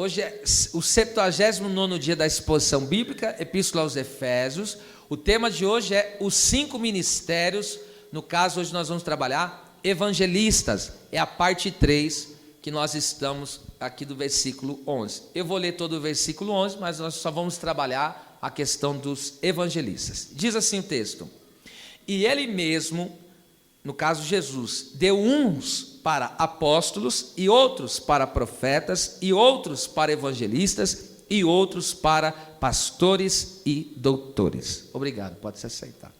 Hoje é o 79º dia da exposição bíblica, Epístola aos Efésios. O tema de hoje é os 5 ministérios. No caso, hoje nós vamos trabalhar evangelistas. É a parte 3 que nós estamos aqui do versículo 11. Eu vou ler todo o versículo 11, mas nós só vamos trabalhar a questão dos evangelistas. Diz assim o texto: E ele mesmo, no caso Jesus, deu uns para apóstolos, e outros para profetas, e outros para evangelistas, e outros para pastores e doutores. Obrigado, pode se aceitar.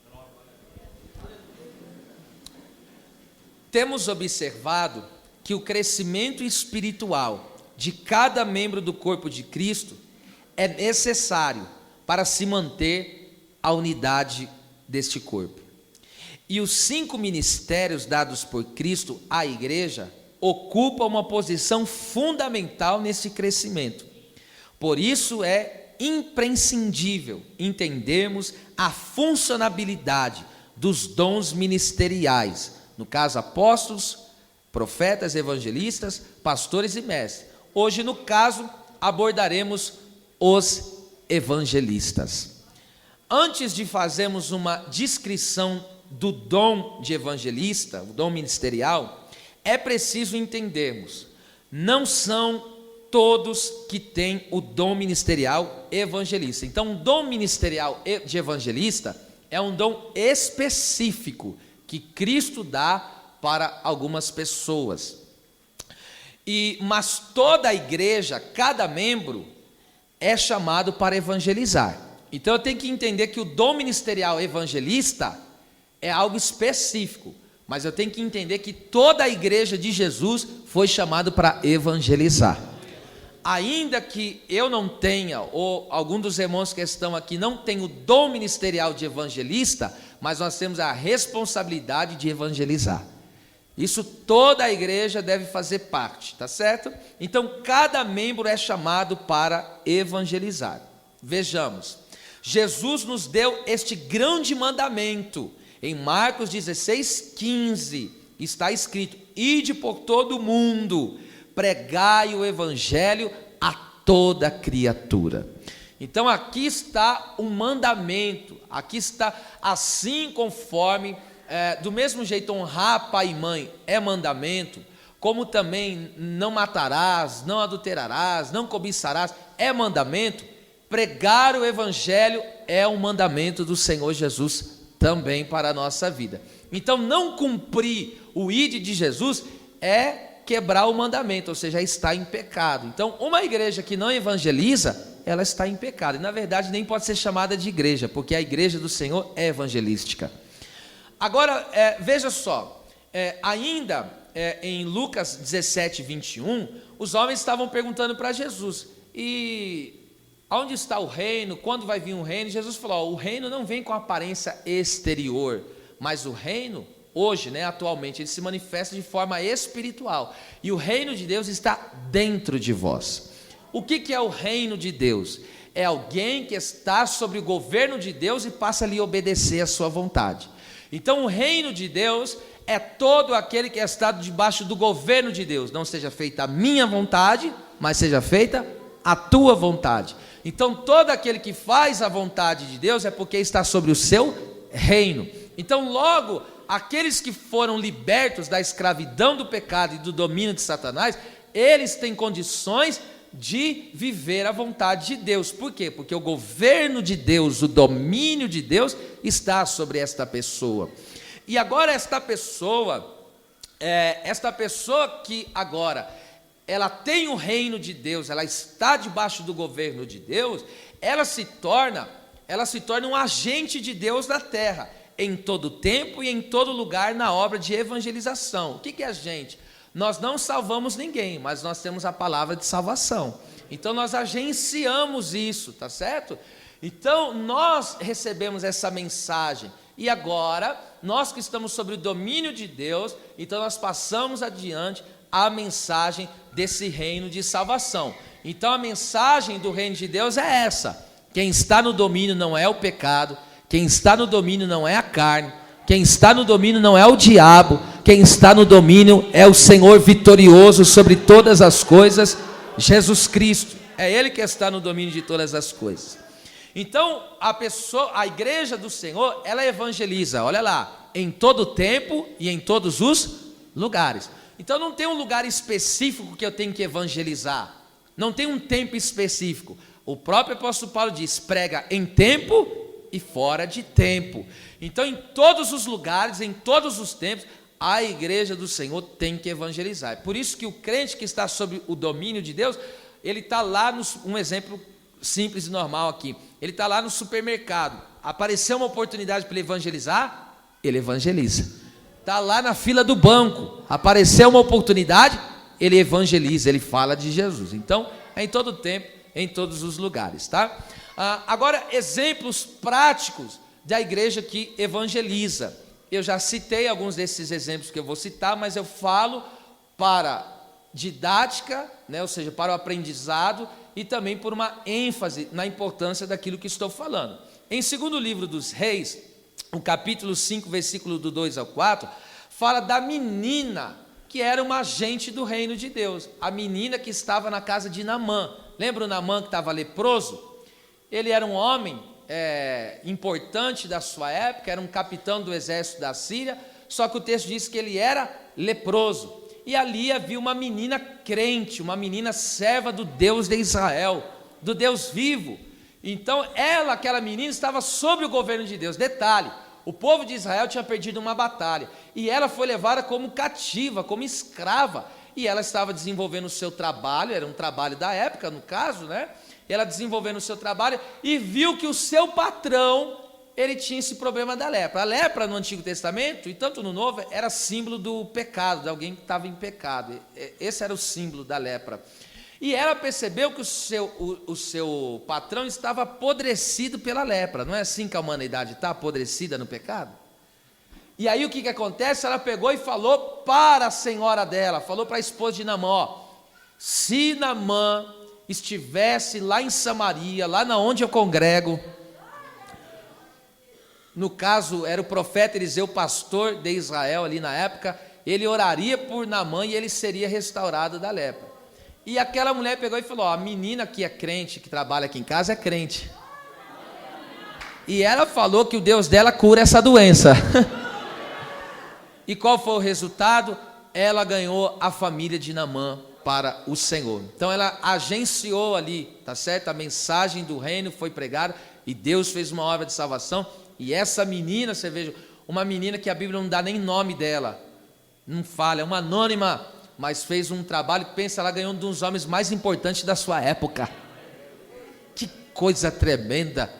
Temos observado que o crescimento espiritual de cada membro do corpo de Cristo é necessário para se manter a unidade deste corpo. E os 5 ministérios dados por Cristo à igreja ocupam uma posição fundamental nesse crescimento. Por isso é imprescindível entendermos a funcionalidade dos dons ministeriais, no caso apóstolos, profetas, evangelistas, pastores e mestres. Hoje, no caso, abordaremos os evangelistas. Antes de fazermos uma descrição do dom de evangelista, o dom ministerial, é preciso entendermos, não são todos que têm o dom ministerial evangelista. Então, o dom ministerial de evangelista é um dom específico que Cristo dá para algumas pessoas. Mas toda a igreja, cada membro, é chamado para evangelizar. Então, eu tenho que entender que o dom ministerial evangelista é algo específico, mas eu tenho que entender que toda a igreja de Jesus foi chamada para evangelizar. Ainda que eu não tenha, ou algum dos irmãos que estão aqui não tenha o dom ministerial de evangelista, mas nós temos a responsabilidade de evangelizar. Isso toda a igreja deve fazer parte, tá certo? Então, cada membro é chamado para evangelizar. Vejamos, Jesus nos deu este grande mandamento. Em Marcos 16:15 está escrito: Ide por todo o mundo, pregai o evangelho a toda criatura. Então aqui está um mandamento, aqui está assim conforme, do mesmo jeito honrar pai e mãe é mandamento, como também não matarás, não adulterarás, não cobiçarás é mandamento, pregar o evangelho é um mandamento do Senhor Jesus também para a nossa vida. Então, não cumprir o ide de Jesus é quebrar o mandamento, ou seja, está em pecado. Então, uma igreja que não evangeliza, ela está em pecado, e na verdade nem pode ser chamada de igreja, porque a igreja do Senhor é evangelística. Agora, veja só, ainda em Lucas 17:21, os homens estavam perguntando para Jesus: e onde está o reino? Quando vai vir o reino? Jesus falou: o reino não vem com aparência exterior, mas o reino, hoje, atualmente, ele se manifesta de forma espiritual. E o reino de Deus está dentro de vós. O que é o reino de Deus? É alguém que está sobre o governo de Deus e passa a lhe obedecer a sua vontade. Então, o reino de Deus é todo aquele que está debaixo do governo de Deus. Não seja feita a minha vontade, mas seja feita a tua vontade. Então, todo aquele que faz a vontade de Deus é porque está sobre o seu reino. Então, logo, aqueles que foram libertos da escravidão do pecado e do domínio de Satanás, eles têm condições de viver a vontade de Deus. Por quê? Porque o governo de Deus, o domínio de Deus está sobre esta pessoa. E agora esta pessoa que agora ela tem o reino de Deus, ela está debaixo do governo de Deus, ela se torna um agente de Deus na terra, em todo tempo e em todo lugar na obra de evangelização. O que é agente? Nós não salvamos ninguém, mas nós temos a palavra de salvação. Então nós agenciamos isso, tá certo? Então nós recebemos essa mensagem, e agora, nós que estamos sob o domínio de Deus, então nós passamos adiante a mensagem desse reino de salvação. Então a mensagem do reino de Deus é essa: quem está no domínio não é o pecado, quem está no domínio não é a carne, quem está no domínio não é o diabo, quem está no domínio é o Senhor vitorioso sobre todas as coisas, Jesus Cristo. É Ele que está no domínio de todas as coisas. Então, a igreja do Senhor, ela evangeliza, olha lá, em todo tempo e em todos os lugares. Então não tem um lugar específico que eu tenho que evangelizar. Não tem um tempo específico. O próprio apóstolo Paulo diz: prega em tempo e fora de tempo. Então, em todos os lugares, em todos os tempos, a igreja do Senhor tem que evangelizar. É por isso que o crente que está sob o domínio de Deus, ele está lá, um exemplo simples e normal aqui, ele está lá no supermercado, apareceu uma oportunidade para ele evangelizar, ele evangeliza. Está lá na fila do banco, apareceu uma oportunidade, ele evangeliza, ele fala de Jesus. Então, é em todo tempo, em todos os lugares, tá? Agora, exemplos práticos da igreja que evangeliza. Eu já citei alguns desses exemplos que eu vou citar, mas eu falo para didática, né, ou seja, para o aprendizado, e também por uma ênfase na importância daquilo que estou falando. Em 2º livro dos Reis, o capítulo 5, versículo do 2 ao 4, fala da menina que era uma agente do reino de Deus, a menina que estava na casa de Naamã. Lembra o Naamã que estava leproso? Ele era um homem importante da sua época, era um capitão do exército da Síria, só que o texto diz que ele era leproso. E ali havia uma menina crente, uma menina serva do Deus de Israel, do Deus vivo. Então aquela menina estava sob o governo de Deus. Detalhe, o povo de Israel tinha perdido uma batalha, e ela foi levada como cativa, como escrava, e ela estava desenvolvendo o seu trabalho, era um trabalho da época no caso, né? Ela desenvolvendo o seu trabalho, e viu que o seu patrão, ele tinha esse problema da lepra. A lepra no Antigo Testamento, e tanto no Novo, era símbolo do pecado, de alguém que estava em pecado. Esse era o símbolo da lepra. E ela percebeu que o seu patrão estava apodrecido pela lepra. Não é assim que a humanidade está apodrecida no pecado? E aí o que acontece? Ela pegou e falou para a senhora dela, falou para a esposa de Naamã: se Naamã estivesse lá em Samaria, lá na onde eu congrego, no caso era o profeta Eliseu, pastor de Israel ali na época, ele oraria por Naamã e ele seria restaurado da lepra. E aquela mulher pegou e falou: a menina que é crente, que trabalha aqui em casa, é crente. E ela falou que o Deus dela cura essa doença. E qual foi o resultado? Ela ganhou a família de Naamã para o Senhor. Então ela agenciou ali, tá certo? A mensagem do reino foi pregada e Deus fez uma obra de salvação. E essa menina, você veja, uma menina que a Bíblia não dá nem nome dela, não fala, é uma anônima, mas fez um trabalho, pensa, ela ganhou um dos homens mais importantes da sua época. Que coisa tremenda!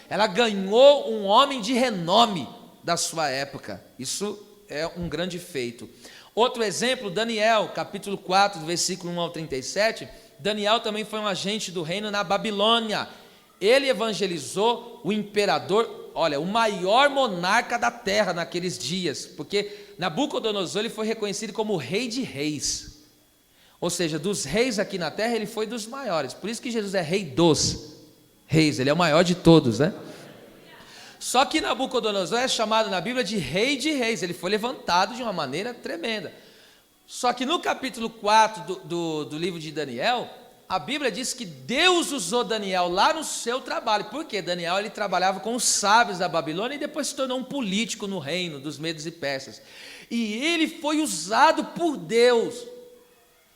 Ela ganhou um homem de renome da sua época. Isso é um grande feito. Outro exemplo, Daniel, capítulo 4, versículo 1 ao 37. Daniel também foi um agente do reino na Babilônia. Ele evangelizou o imperador, olha, o maior monarca da terra naqueles dias, porque Nabucodonosor ele foi reconhecido como o rei de reis. Ou seja, dos reis aqui na terra, ele foi dos maiores. Por isso que Jesus é rei dos reis, ele é o maior de todos, né? Só que Nabucodonosor é chamado na Bíblia de rei de reis, ele foi levantado de uma maneira tremenda. Só que no capítulo 4 do livro de Daniel, a Bíblia diz que Deus usou Daniel lá no seu trabalho. Por quê? Daniel ele trabalhava com os sábios da Babilônia e depois se tornou um político no reino dos medos e persas. E ele foi usado por Deus.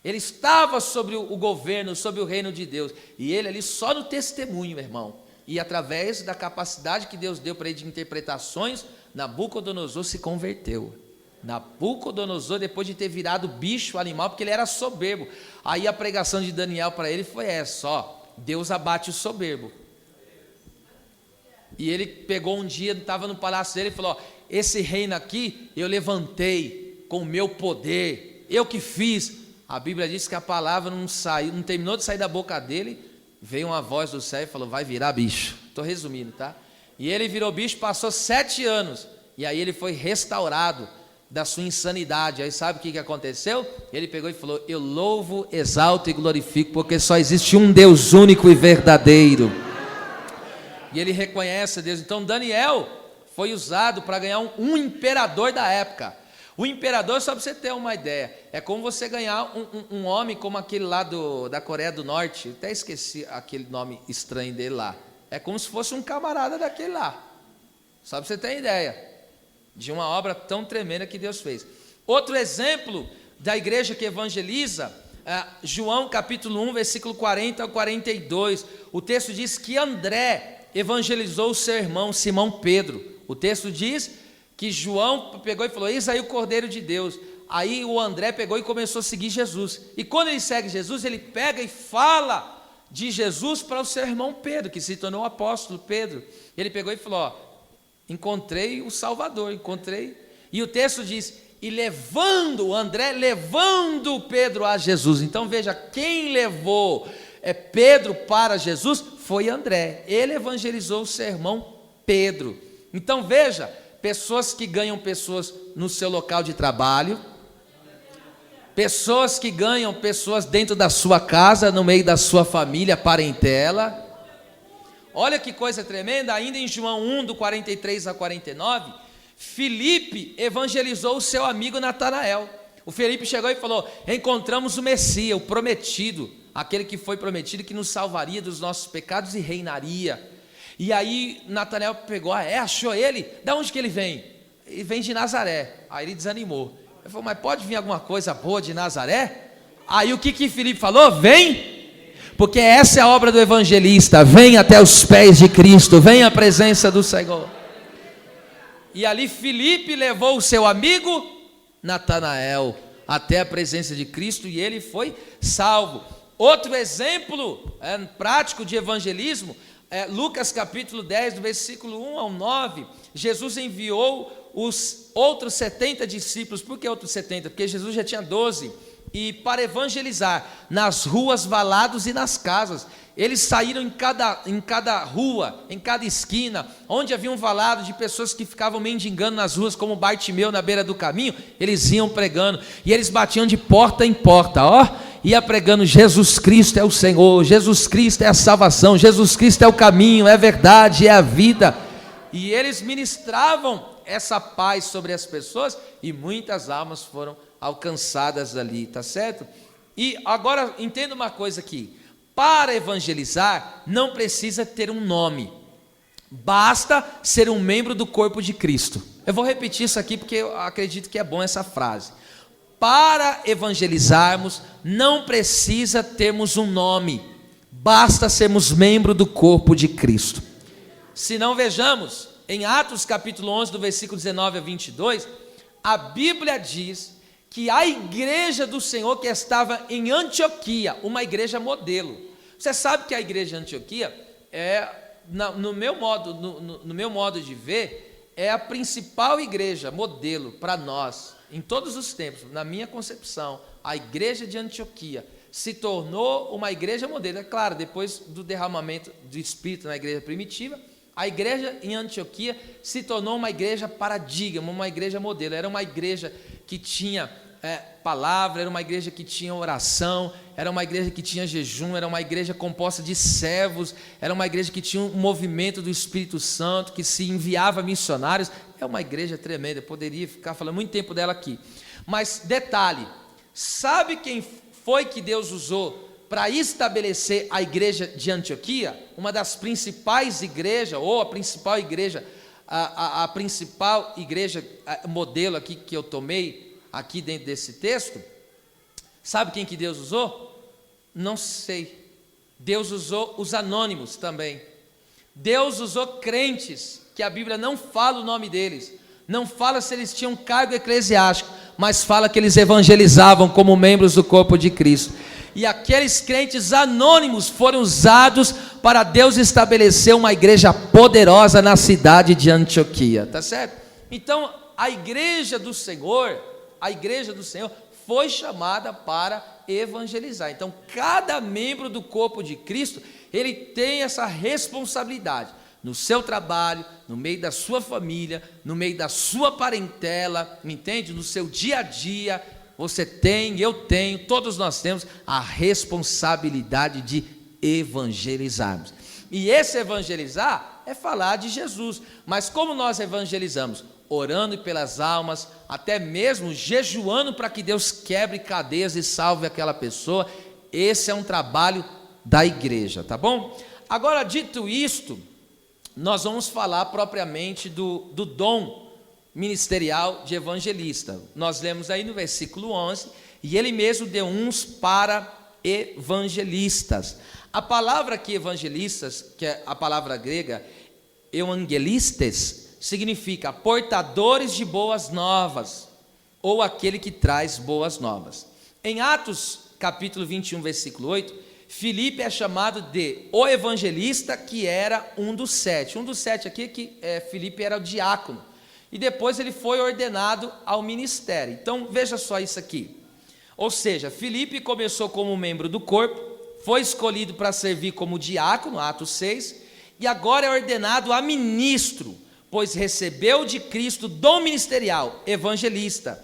Ele estava sobre o governo, sobre o reino de Deus. E ele ali só no testemunho, meu irmão. E através da capacidade que Deus deu para ele de interpretações, Nabucodonosor se converteu. Nabucodonosor, depois de ter virado bicho, animal, porque ele era soberbo. Aí a pregação de Daniel para ele foi essa: ó, Deus abate o soberbo. E ele pegou um dia, estava no palácio dele e falou: ó, esse reino aqui eu levantei com o meu poder, eu que fiz. A Bíblia diz que a palavra não terminou de sair da boca dele, veio uma voz do céu e falou: vai virar bicho. Estou resumindo, tá? E ele virou bicho, passou 7 anos, e aí ele foi restaurado da sua insanidade. Aí sabe o que aconteceu? Ele pegou e falou: eu louvo, exalto e glorifico, porque só existe um Deus único e verdadeiro. E ele reconhece a Deus. Então Daniel foi usado para ganhar um imperador da época. O imperador, só para você ter uma ideia, é como você ganhar um homem como aquele lá da Coreia do Norte, eu até esqueci aquele nome estranho dele lá, é como se fosse um camarada daquele lá, só para você ter ideia, de uma obra tão tremenda que Deus fez. Outro exemplo da igreja que evangeliza, João capítulo 1, versículo 40 ao 42, o texto diz que André evangelizou o seu irmão Simão Pedro. O texto diz que João pegou e falou: eis aí o Cordeiro de Deus. Aí o André pegou e começou a seguir Jesus, e quando ele segue Jesus, ele pega e fala de Jesus para o seu irmão Pedro, que se tornou o apóstolo Pedro. Ele pegou e falou: ó, encontrei o Salvador, encontrei. E o texto diz, e levando, André levando Pedro a Jesus. Então veja, quem levou Pedro para Jesus foi André. Ele evangelizou o seu irmão Pedro. Então veja, pessoas que ganham pessoas no seu local de trabalho, pessoas que ganham pessoas dentro da sua casa, no meio da sua família, parentela. Olha que coisa tremenda, ainda em João 1, do 43 a 49, Filipe evangelizou o seu amigo Natanael. O Filipe chegou e falou: encontramos o Messias, o prometido, aquele que foi prometido, que nos salvaria dos nossos pecados e reinaria. E aí Natanael pegou, achou ele? Da onde que ele vem? Ele vem de Nazaré. Aí ele desanimou. Ele falou: mas pode vir alguma coisa boa de Nazaré? Aí o que Filipe falou? Vem! Porque essa é a obra do evangelista, vem até os pés de Cristo, vem à presença do Senhor. E ali Filipe levou o seu amigo Natanael até a presença de Cristo, e ele foi salvo. Outro exemplo prático de evangelismo, Lucas capítulo 10, do versículo 1 ao 9, Jesus enviou os outros 70 discípulos. Por que outros 70? Porque Jesus já tinha 12, e para evangelizar nas ruas, valados e nas casas. Eles saíram em cada rua, em cada esquina, onde havia um valado de pessoas que ficavam mendigando nas ruas, como Bartimeu na beira do caminho, eles iam pregando, e eles batiam de porta em porta, ia pregando: Jesus Cristo é o Senhor, Jesus Cristo é a salvação, Jesus Cristo é o caminho, é a verdade, é a vida. E eles ministravam essa paz sobre as pessoas, e muitas almas foram alcançadas ali, tá certo? E agora entenda uma coisa aqui: para evangelizar não precisa ter um nome, basta ser um membro do corpo de Cristo. Eu vou repetir isso aqui porque eu acredito que é bom essa frase. Para evangelizarmos não precisa termos um nome, basta sermos membro do corpo de Cristo. Se não, vejamos em Atos capítulo 11, do versículo 19 a 22, a Bíblia diz que a igreja do Senhor que estava em Antioquia, uma igreja modelo. Você sabe que a igreja de Antioquia no meu modo de ver, é a principal igreja modelo para nós, em todos os tempos. Na minha concepção, a igreja de Antioquia se tornou uma igreja modelo. É claro, depois do derramamento do Espírito na igreja primitiva, a igreja em Antioquia se tornou uma igreja paradigma, uma igreja modelo. Era uma igreja que tinha palavra, era uma igreja que tinha oração, era uma igreja que tinha jejum, era uma igreja composta de servos, era uma igreja que tinha um movimento do Espírito Santo, que se enviava missionários. É uma igreja tremenda, eu poderia ficar falando muito tempo dela aqui. Mas detalhe, sabe quem foi que Deus usou para estabelecer a igreja de Antioquia? Uma das principais igrejas, ou a principal igreja, a principal igreja modelo aqui que eu tomei aqui dentro desse texto. Sabe quem que Deus usou? Não sei. Deus usou os anônimos também. Deus usou crentes que a Bíblia não fala o nome deles, não fala se eles tinham cargo eclesiástico, mas fala que eles evangelizavam como membros do corpo de Cristo. E aqueles crentes anônimos foram usados para Deus estabelecer uma igreja poderosa na cidade de Antioquia, tá certo? Então, a igreja do Senhor foi chamada para evangelizar. Então, cada membro do corpo de Cristo, ele tem essa responsabilidade. No seu trabalho, no meio da sua família, no meio da sua parentela, entende? No seu dia a dia, você tem, eu tenho, todos nós temos a responsabilidade de evangelizarmos. E esse evangelizar é falar de Jesus. Mas como nós evangelizamos? orando pelas almas, até mesmo jejuando para que Deus quebre cadeias e salve aquela pessoa. Esse é um trabalho da igreja, tá bom? Agora, dito isto, nós vamos falar propriamente do dom ministerial de evangelista. Nós lemos aí no versículo 11, e ele mesmo deu uns para evangelistas. A palavra aqui, evangelistas, que é a palavra grega, evangelistes, significa portadores de boas novas, ou aquele que traz boas novas. Em Atos, capítulo 21, versículo 8, Filipe é chamado de o evangelista, que era um dos sete. Um dos sete aqui, Filipe era o diácono, e depois ele foi ordenado ao ministério. Então, veja só isso aqui. Ou seja, Filipe começou como membro do corpo, foi escolhido para servir como diácono, Atos 6, e agora é ordenado a ministro, pois recebeu de Cristo dom ministerial, evangelista.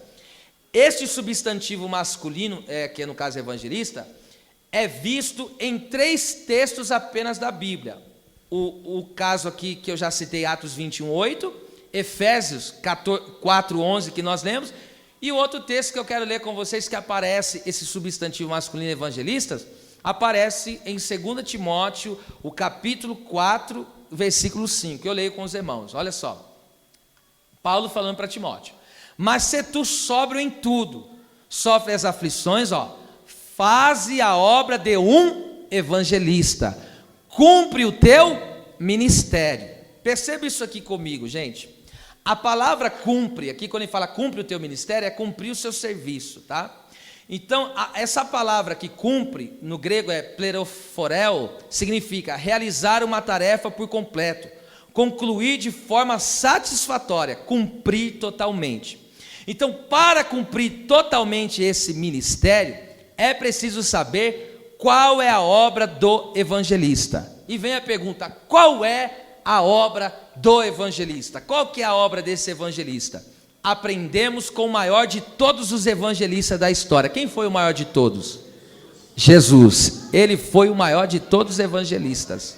Este substantivo masculino, que no caso é evangelista, é visto em 3 textos apenas da Bíblia. O caso aqui que eu já citei, Atos 21, 8, Efésios 4, 11, que nós lemos, e o outro texto que eu quero ler com vocês, que aparece esse substantivo masculino evangelistas, aparece em 2 Timóteo, o capítulo 4, versículo 5, eu leio com os irmãos. Olha só, Paulo falando para Timóteo: mas se tu sóbrio em tudo, sofre as aflições, faze a obra de um evangelista, cumpre o teu ministério. Perceba isso aqui comigo, gente. A palavra cumpre, aqui quando ele fala cumpre o teu ministério, é cumprir o seu serviço, tá? Então, essa palavra que cumpre, no grego é plerophoreo, significa realizar uma tarefa por completo, concluir de forma satisfatória, cumprir totalmente. Então, para cumprir totalmente esse ministério, é preciso saber qual é a obra do evangelista. E vem a pergunta: qual é a obra do evangelista? Qual que é a obra desse evangelista? Aprendemos com o maior de todos os evangelistas da história. Quem foi o maior de todos? Jesus. Ele foi o maior de todos os evangelistas.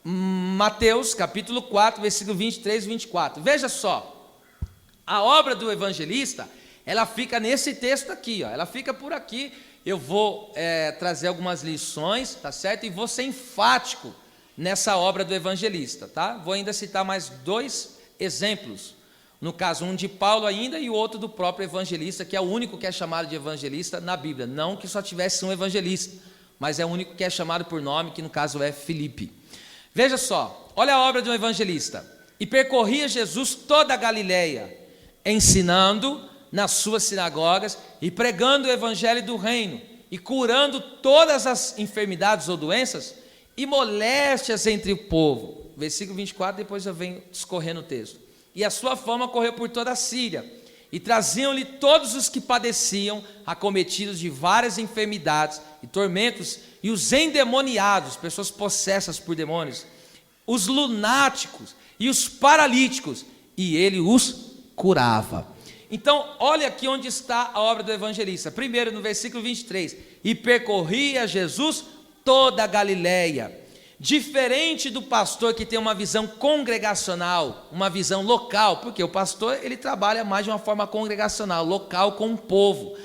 Mateus, capítulo 4, versículo 23 e 24. Veja só, a obra do evangelista, ela fica nesse texto aqui, ela fica por aqui. Eu vou trazer algumas lições, tá certo? E vou ser enfático nessa obra do evangelista, tá? Vou ainda citar mais 2 exemplos. No caso, um de Paulo ainda e o outro do próprio evangelista, que é o único que é chamado de evangelista na Bíblia. Não que só tivesse um evangelista, mas é o único que é chamado por nome, que no caso é Filipe. Veja só, olha a obra de um evangelista. E percorria Jesus toda a Galileia, ensinando nas suas sinagogas e pregando o evangelho do reino, e curando todas as enfermidades ou doenças e moléstias entre o povo. Versículo 24, depois eu venho discorrendo o texto. E a sua fama correu por toda a Síria, e traziam-lhe todos os que padeciam, acometidos de várias enfermidades e tormentos, e os endemoniados, pessoas possessas por demônios, os lunáticos e os paralíticos, e ele os curava. Então, olha aqui onde está a obra do evangelista. Primeiro, no versículo 23, e percorria Jesus toda a Galileia. Diferente do pastor que tem uma visão congregacional, uma visão local, porque o pastor ele trabalha mais de uma forma congregacional, local com o povo.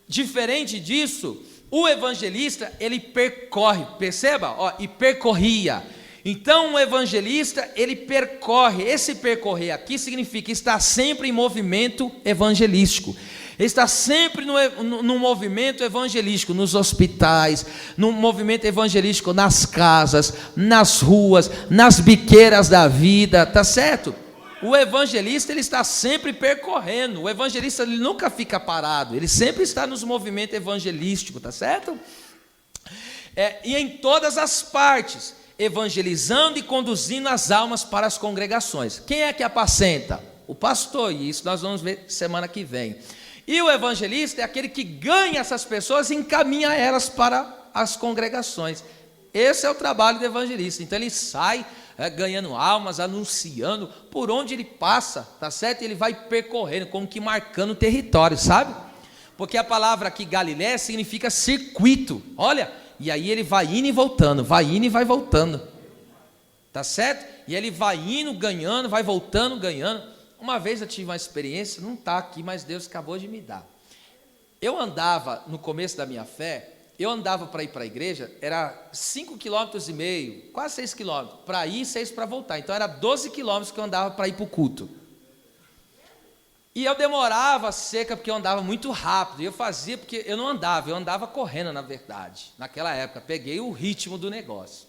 Diferente disso, o evangelista ele percorre, perceba, e percorria. Então o evangelista ele percorre. Esse percorrer aqui significa estar sempre em movimento evangelístico. Está sempre no movimento evangelístico, nos hospitais, no movimento evangelístico nas casas, nas ruas, nas biqueiras da vida, tá certo? O evangelista ele está sempre percorrendo. O evangelista ele nunca fica parado, ele sempre está nos movimentos evangelísticos, tá certo? E em todas as partes, evangelizando e conduzindo as almas para as congregações. Quem é que apacenta? O pastor, e isso nós vamos ver semana que vem. E o evangelista é aquele que ganha essas pessoas e encaminha elas para as congregações. Esse é o trabalho do evangelista. Então ele sai ganhando almas, anunciando por onde ele passa, tá certo? Ele vai percorrendo, como que marcando território, sabe? Porque a palavra aqui Galiléia significa circuito. Olha, e aí ele vai indo e voltando, vai indo e vai voltando, tá certo? E ele vai indo, ganhando, vai voltando, ganhando. uma vez eu tive uma experiência, não está aqui, mas Deus acabou de me dar. Eu andava, no começo da minha fé, eu andava para ir para a igreja, era 5,5 km, quase 6 km, para ir e 6 para voltar. Então era 12 km que eu andava para ir para o culto. E eu demorava seca porque eu andava muito rápido. E eu fazia porque eu não andava, eu andava correndo, na verdade. Naquela época, peguei o ritmo do negócio.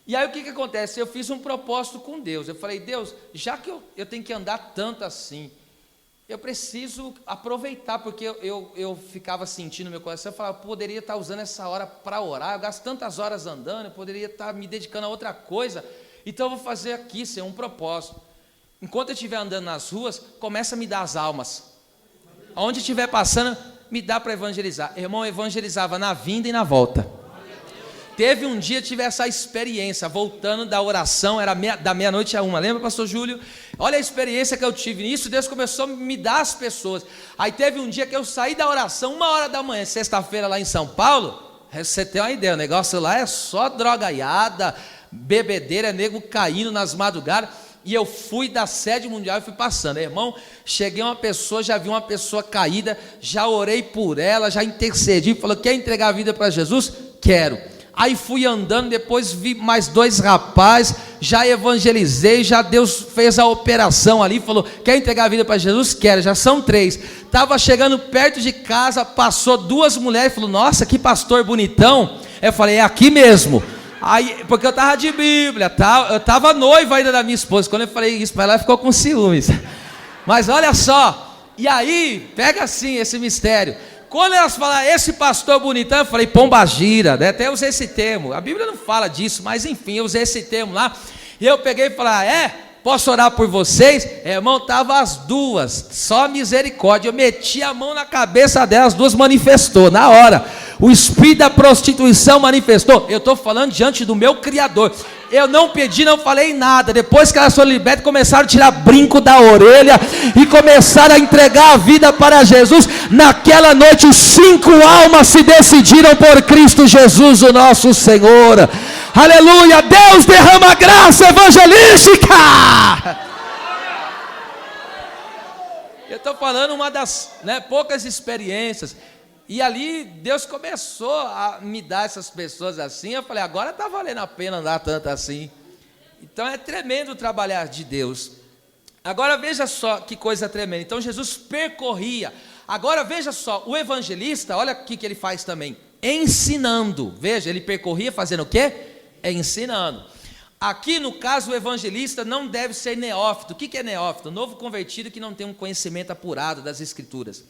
E aí o que acontece? Eu fiz um propósito com Deus. Eu falei, Deus, já que eu tenho que andar tanto assim, eu preciso aproveitar, porque eu ficava sentindo no meu coração, eu falava, eu poderia estar usando essa hora para orar, eu gasto tantas horas andando, eu poderia estar me dedicando a outra coisa, então eu vou fazer aqui, Senhor, um propósito. Enquanto eu estiver andando nas ruas, começa a me dar as almas. Aonde estiver passando, me dá para evangelizar. Irmão, eu evangelizava na vinda e na volta. Teve um dia, tive essa experiência, voltando da oração, era da meia-noite a 1, lembra, pastor Júlio? Olha a experiência que eu tive nisso, Deus começou a me dar as pessoas. Aí teve um dia que eu saí da oração, 1h da manhã, sexta-feira lá em São Paulo, você tem uma ideia, o negócio lá é só drogaiada, bebedeira, nego caindo nas madrugadas. E eu fui da sede mundial e fui passando, irmão, cheguei uma pessoa, já vi uma pessoa caída, já orei por ela, já intercedi, falou, quer entregar a vida para Jesus? Quero. Aí fui andando, depois vi mais 2 rapazes, já evangelizei, já Deus fez a operação ali, falou, quer entregar a vida para Jesus? Quero, já são 3. Estava chegando perto de casa, passou 2 mulheres, falou, nossa, que pastor bonitão. Eu falei, é aqui mesmo. Aí, porque eu estava de Bíblia, eu estava noiva ainda da minha esposa. Quando eu falei isso para ela, ficou com ciúmes. Mas olha só, e aí, pega assim esse mistério. Quando elas falaram, esse pastor bonitão, eu falei, pombagira, né? Até usei esse termo. A Bíblia não fala disso, mas enfim, eu usei esse termo lá. E eu peguei e falei, posso orar por vocês? Irmão, estavam as 2, só misericórdia. Eu meti a mão na cabeça delas, as 2 manifestou, na hora. O espírito da prostituição manifestou. Eu estou falando diante do meu Criador. Eu não pedi, não falei nada. Depois que elas foram libertas, começaram a tirar brinco da orelha e começaram a entregar a vida para Jesus. Naquela noite, 5 almas se decidiram por Cristo Jesus, o nosso Senhor. Aleluia! Deus derrama graça evangelística. Eu estou falando uma das poucas experiências. E ali Deus começou a me dar essas pessoas assim. Eu falei, agora está valendo a pena andar tanto assim. Então é tremendo trabalhar de Deus. Agora veja só que coisa tremenda. Então Jesus percorria. Agora veja só, o evangelista, olha o que ele faz também. Ensinando. Veja, ele percorria fazendo o quê? Ensinando. Aqui no caso o evangelista não deve ser neófito. O que é neófito? Novo convertido que não tem um conhecimento apurado das escrituras.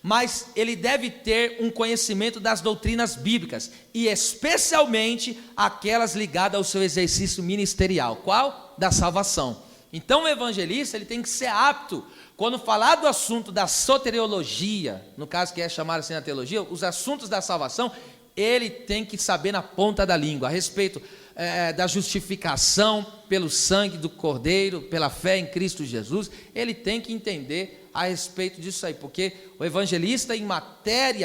Mas ele deve ter um conhecimento das doutrinas bíblicas, e especialmente aquelas ligadas ao seu exercício ministerial. Qual? Da salvação. Então o evangelista ele tem que ser apto, quando falar do assunto da soteriologia, no caso que é chamado assim na teologia, os assuntos da salvação, ele tem que saber na ponta da língua, a respeito da justificação pelo sangue do Cordeiro, pela fé em Cristo Jesus, ele tem que entender a respeito disso aí, porque o evangelista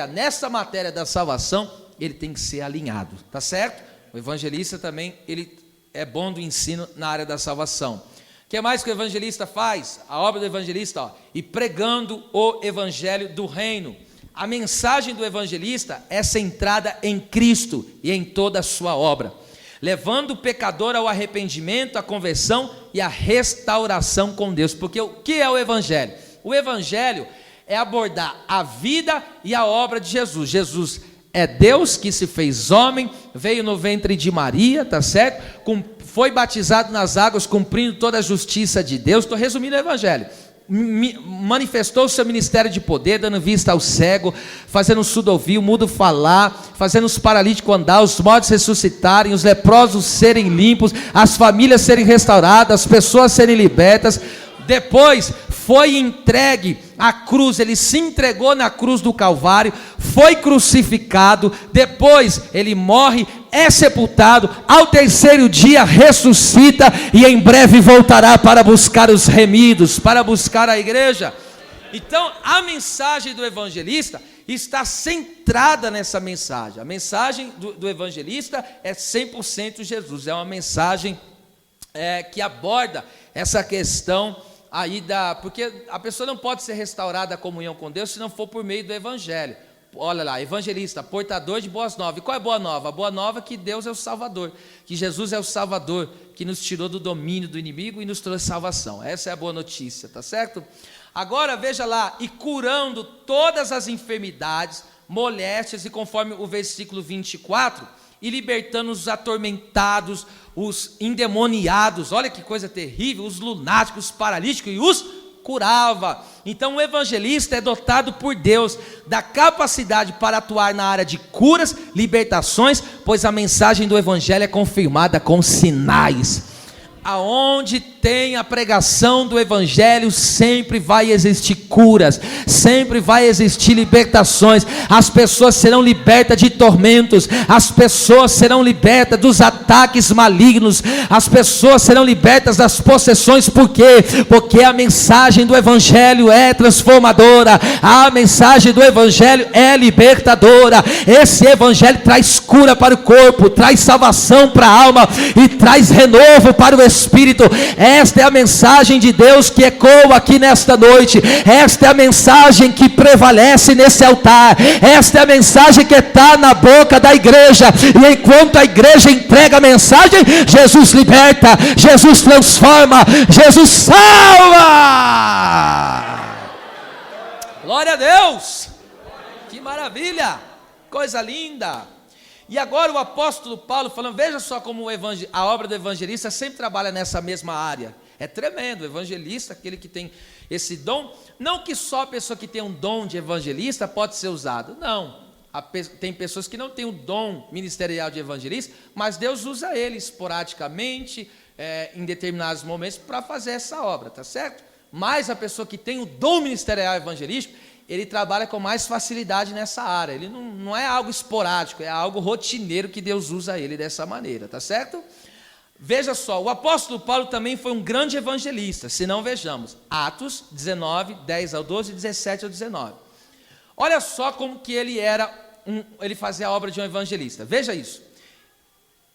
nessa matéria da salvação, ele tem que ser alinhado, tá certo? O evangelista também, ele é bom do ensino na área da salvação. O que mais que o evangelista faz? A obra do evangelista, e pregando o evangelho do reino. A mensagem do evangelista é centrada em Cristo e em toda a sua obra, levando o pecador ao arrependimento, à conversão e à restauração com Deus. Porque o que é o evangelho? O evangelho é abordar a vida e a obra de Jesus. Jesus é Deus que se fez homem, veio no ventre de Maria, tá certo? Foi batizado nas águas, cumprindo toda a justiça de Deus. Estou resumindo o evangelho. Manifestou o seu ministério de poder, dando vista ao cego, fazendo o surdo ouvir, o mudo falar, fazendo os paralíticos andar, os mortos ressuscitarem, os leprosos serem limpos, as famílias serem restauradas, as pessoas serem libertas. Depois foi entregue à cruz, ele se entregou na cruz do Calvário, foi crucificado, depois ele morre, é sepultado, ao 3º dia ressuscita e em breve voltará para buscar os remidos, para buscar a igreja. Então a mensagem do evangelista está centrada nessa mensagem. A mensagem do evangelista é 100% Jesus, é uma mensagem que aborda essa questão porque a pessoa não pode ser restaurada à comunhão com Deus se não for por meio do evangelho. Olha lá, evangelista, portador de boas novas. E qual é a boa nova? A boa nova é que Deus é o Salvador, que Jesus é o Salvador, que nos tirou do domínio do inimigo e nos trouxe salvação. Essa é a boa notícia, tá certo? Agora veja lá, e curando todas as enfermidades, moléstias, e conforme o versículo 24, e libertando os atormentados, os endemoniados, olha que coisa terrível, os lunáticos, os paralíticos, e os curava. Então o evangelista é dotado por Deus da capacidade para atuar na área de curas, libertações, pois a mensagem do evangelho é confirmada com sinais. Aonde tem a pregação do evangelho, sempre vai existir curas, sempre vai existir libertações. As pessoas serão libertas de tormentos, as pessoas serão libertas dos ataques malignos, as pessoas serão libertas das possessões. Por quê? Porque a mensagem do evangelho é transformadora, a mensagem do evangelho é libertadora. Esse evangelho traz cura para o corpo, traz salvação para a alma e traz renovo para o Espírito. Esta é a mensagem de Deus que ecoa aqui nesta noite. Esta é a mensagem que prevalece nesse altar. Esta é a mensagem que está na boca da igreja. E enquanto a igreja entrega a mensagem, Jesus liberta, Jesus transforma, Jesus salva. Glória a Deus! Que maravilha! Coisa linda! E agora o apóstolo Paulo falando, veja só como a obra do evangelista sempre trabalha nessa mesma área. É tremendo, o evangelista, aquele que tem esse dom, não que só a pessoa que tem um dom de evangelista pode ser usado, não. Tem pessoas que não têm o dom ministerial de evangelista, mas Deus usa ele esporadicamente, em determinados momentos, para fazer essa obra, tá certo? Mas a pessoa que tem o dom ministerial evangelístico, ele trabalha com mais facilidade nessa área. Ele não é algo esporádico, é algo rotineiro que Deus usa ele dessa maneira, tá certo? Veja só, o apóstolo Paulo também foi um grande evangelista, se não vejamos, Atos 19, 10 ao 12, 17 ao 19. Olha só como que ele fazia a obra de um evangelista, veja isso.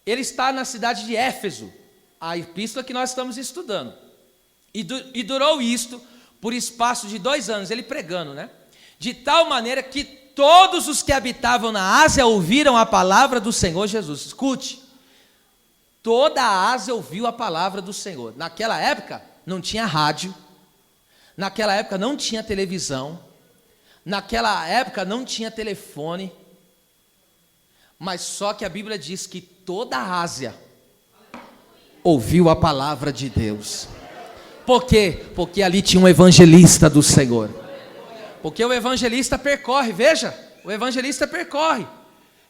Ele está na cidade de Éfeso, a epístola que nós estamos estudando, e durou isto por espaço de 2 anos, ele pregando, né? De tal maneira que todos os que habitavam na Ásia ouviram a palavra do Senhor Jesus. Escute, toda a Ásia ouviu a palavra do Senhor. Naquela época não tinha rádio, naquela época não tinha televisão, naquela época não tinha telefone, mas só que a Bíblia diz que toda a Ásia ouviu a palavra de Deus. Por quê? Porque ali tinha um evangelista do Senhor. Porque o evangelista percorre, veja, o evangelista percorre.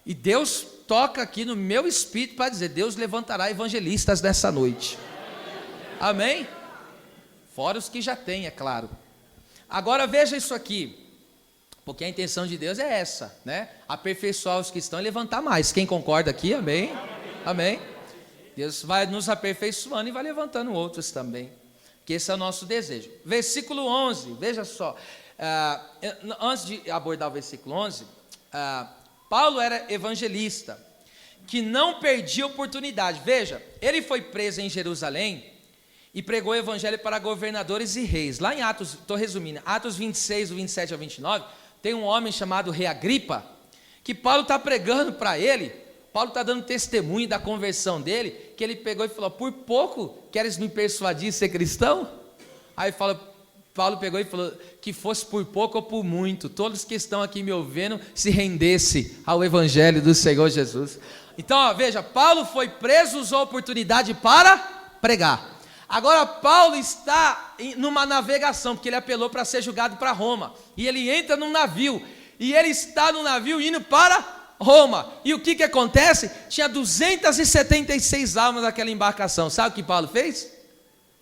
E Deus toca aqui no meu espírito para dizer, Deus levantará evangelistas nessa noite. Amém? Fora os que já tem, é claro. Agora veja isso aqui, porque a intenção de Deus é essa, né? Aperfeiçoar os que estão e levantar mais. Quem concorda aqui? Amém? Amém? Deus vai nos aperfeiçoando e vai levantando outros também. Que esse é o nosso desejo. Versículo 11, veja só. Antes de abordar o versículo 11, Paulo era evangelista, que não perdia oportunidade. Veja, ele foi preso em Jerusalém e pregou o evangelho para governadores e reis. Lá em Atos, estou resumindo, Atos 26, do 27 ao 29, tem um homem chamado Rei Agripa, que Paulo está pregando para ele. Paulo está dando testemunho da conversão dele, que ele pegou e falou, por pouco queres me persuadir a ser cristão? Aí Paulo pegou e falou, que fosse por pouco ou por muito, todos que estão aqui me ouvindo, se rendesse ao evangelho do Senhor Jesus. Então, ó, veja, Paulo foi preso, usou a oportunidade para pregar. Agora Paulo está numa navegação, porque ele apelou para ser julgado para Roma, e ele entra num navio, e ele está no navio indo para Roma, e o que acontece? Tinha 276 almas naquela embarcação. Sabe o que Paulo fez?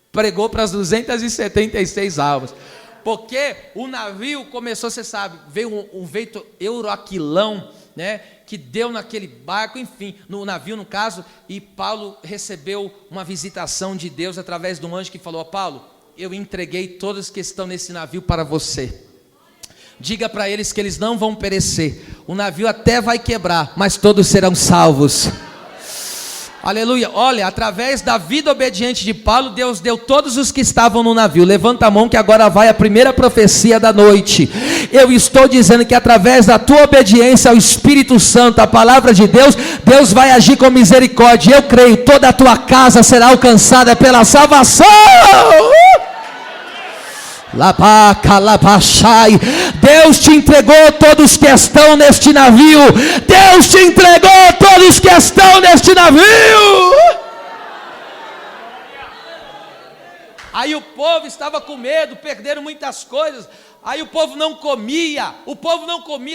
Pregou para as 276 almas, porque o navio começou, você sabe, veio um vento euroaquilão, né, que deu naquele barco, enfim, no navio no caso, e Paulo recebeu uma visitação de Deus através de um anjo que falou, Paulo, eu entreguei todos que estão nesse navio para você. Diga para eles que eles não vão perecer. O navio até vai quebrar, mas todos serão salvos. Aleluia. Olha, através da vida obediente de Paulo, Deus deu todos os que estavam no navio. Levanta a mão que agora vai a primeira profecia da noite. Eu estou dizendo que através da tua obediência ao Espírito Santo, a palavra de Deus, Deus vai agir com misericórdia. Eu creio, toda a tua casa será alcançada pela salvação. Deus te entregou todos que estão neste navio. Deus te entregou todos que estão neste navio. Aí o povo estava com medo, perderam muitas coisas. Aí o povo não comia,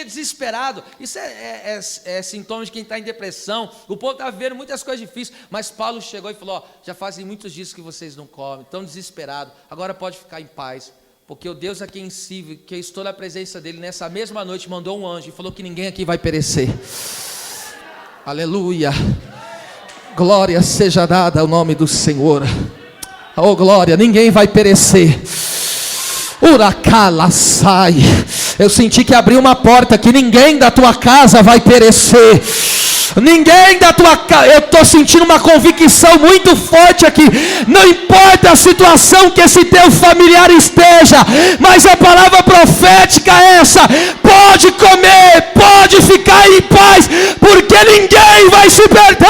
desesperado. Isso é sintoma de quem está em depressão. O povo estava vivendo muitas coisas difíceis. Mas Paulo chegou e falou: já fazem muitos dias que vocês não comem, estão desesperados. Agora pode ficar em paz. Porque o Deus a quem sirvo, que eu estou na presença dele, nessa mesma noite mandou um anjo e falou que ninguém aqui vai perecer. Aleluia. Glória seja dada ao nome do Senhor. Oh glória, ninguém vai perecer. Uracala sai. Eu senti que abriu uma porta, que ninguém da tua casa vai perecer. Ninguém da tua casa. Eu estou sentindo uma convicção muito forte aqui. Não importa a situação que esse teu familiar esteja, mas a palavra profética é essa: pode comer, pode ficar em paz, porque ninguém vai se perder.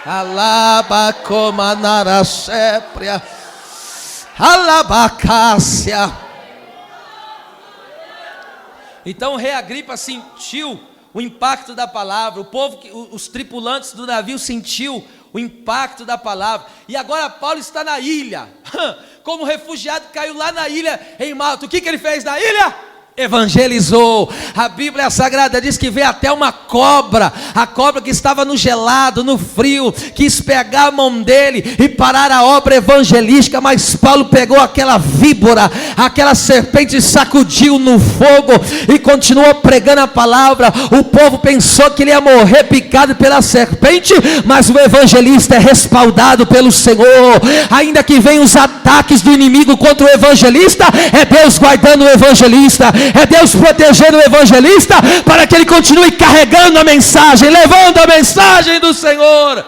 Alabacomanaracépria, alabacácia. Então o rei Agripa sentiu o impacto da palavra, o povo, os tripulantes do navio sentiu o impacto da palavra, e agora Paulo está na ilha, como refugiado, caiu lá na ilha em Malta. O que ele fez na ilha? Evangelizou. A Bíblia Sagrada diz que veio até uma cobra, a cobra que estava no gelado, no frio, quis pegar a mão dele e parar a obra evangelística, mas Paulo pegou aquela víbora, aquela serpente, sacudiu no fogo e continuou pregando a palavra. O povo pensou que ele ia morrer picado pela serpente, mas o evangelista é respaldado pelo Senhor. Ainda que venham os ataques do inimigo contra o evangelista, é Deus guardando o evangelista, é Deus protegendo o evangelista, para que ele continue carregando a mensagem, levando a mensagem do Senhor.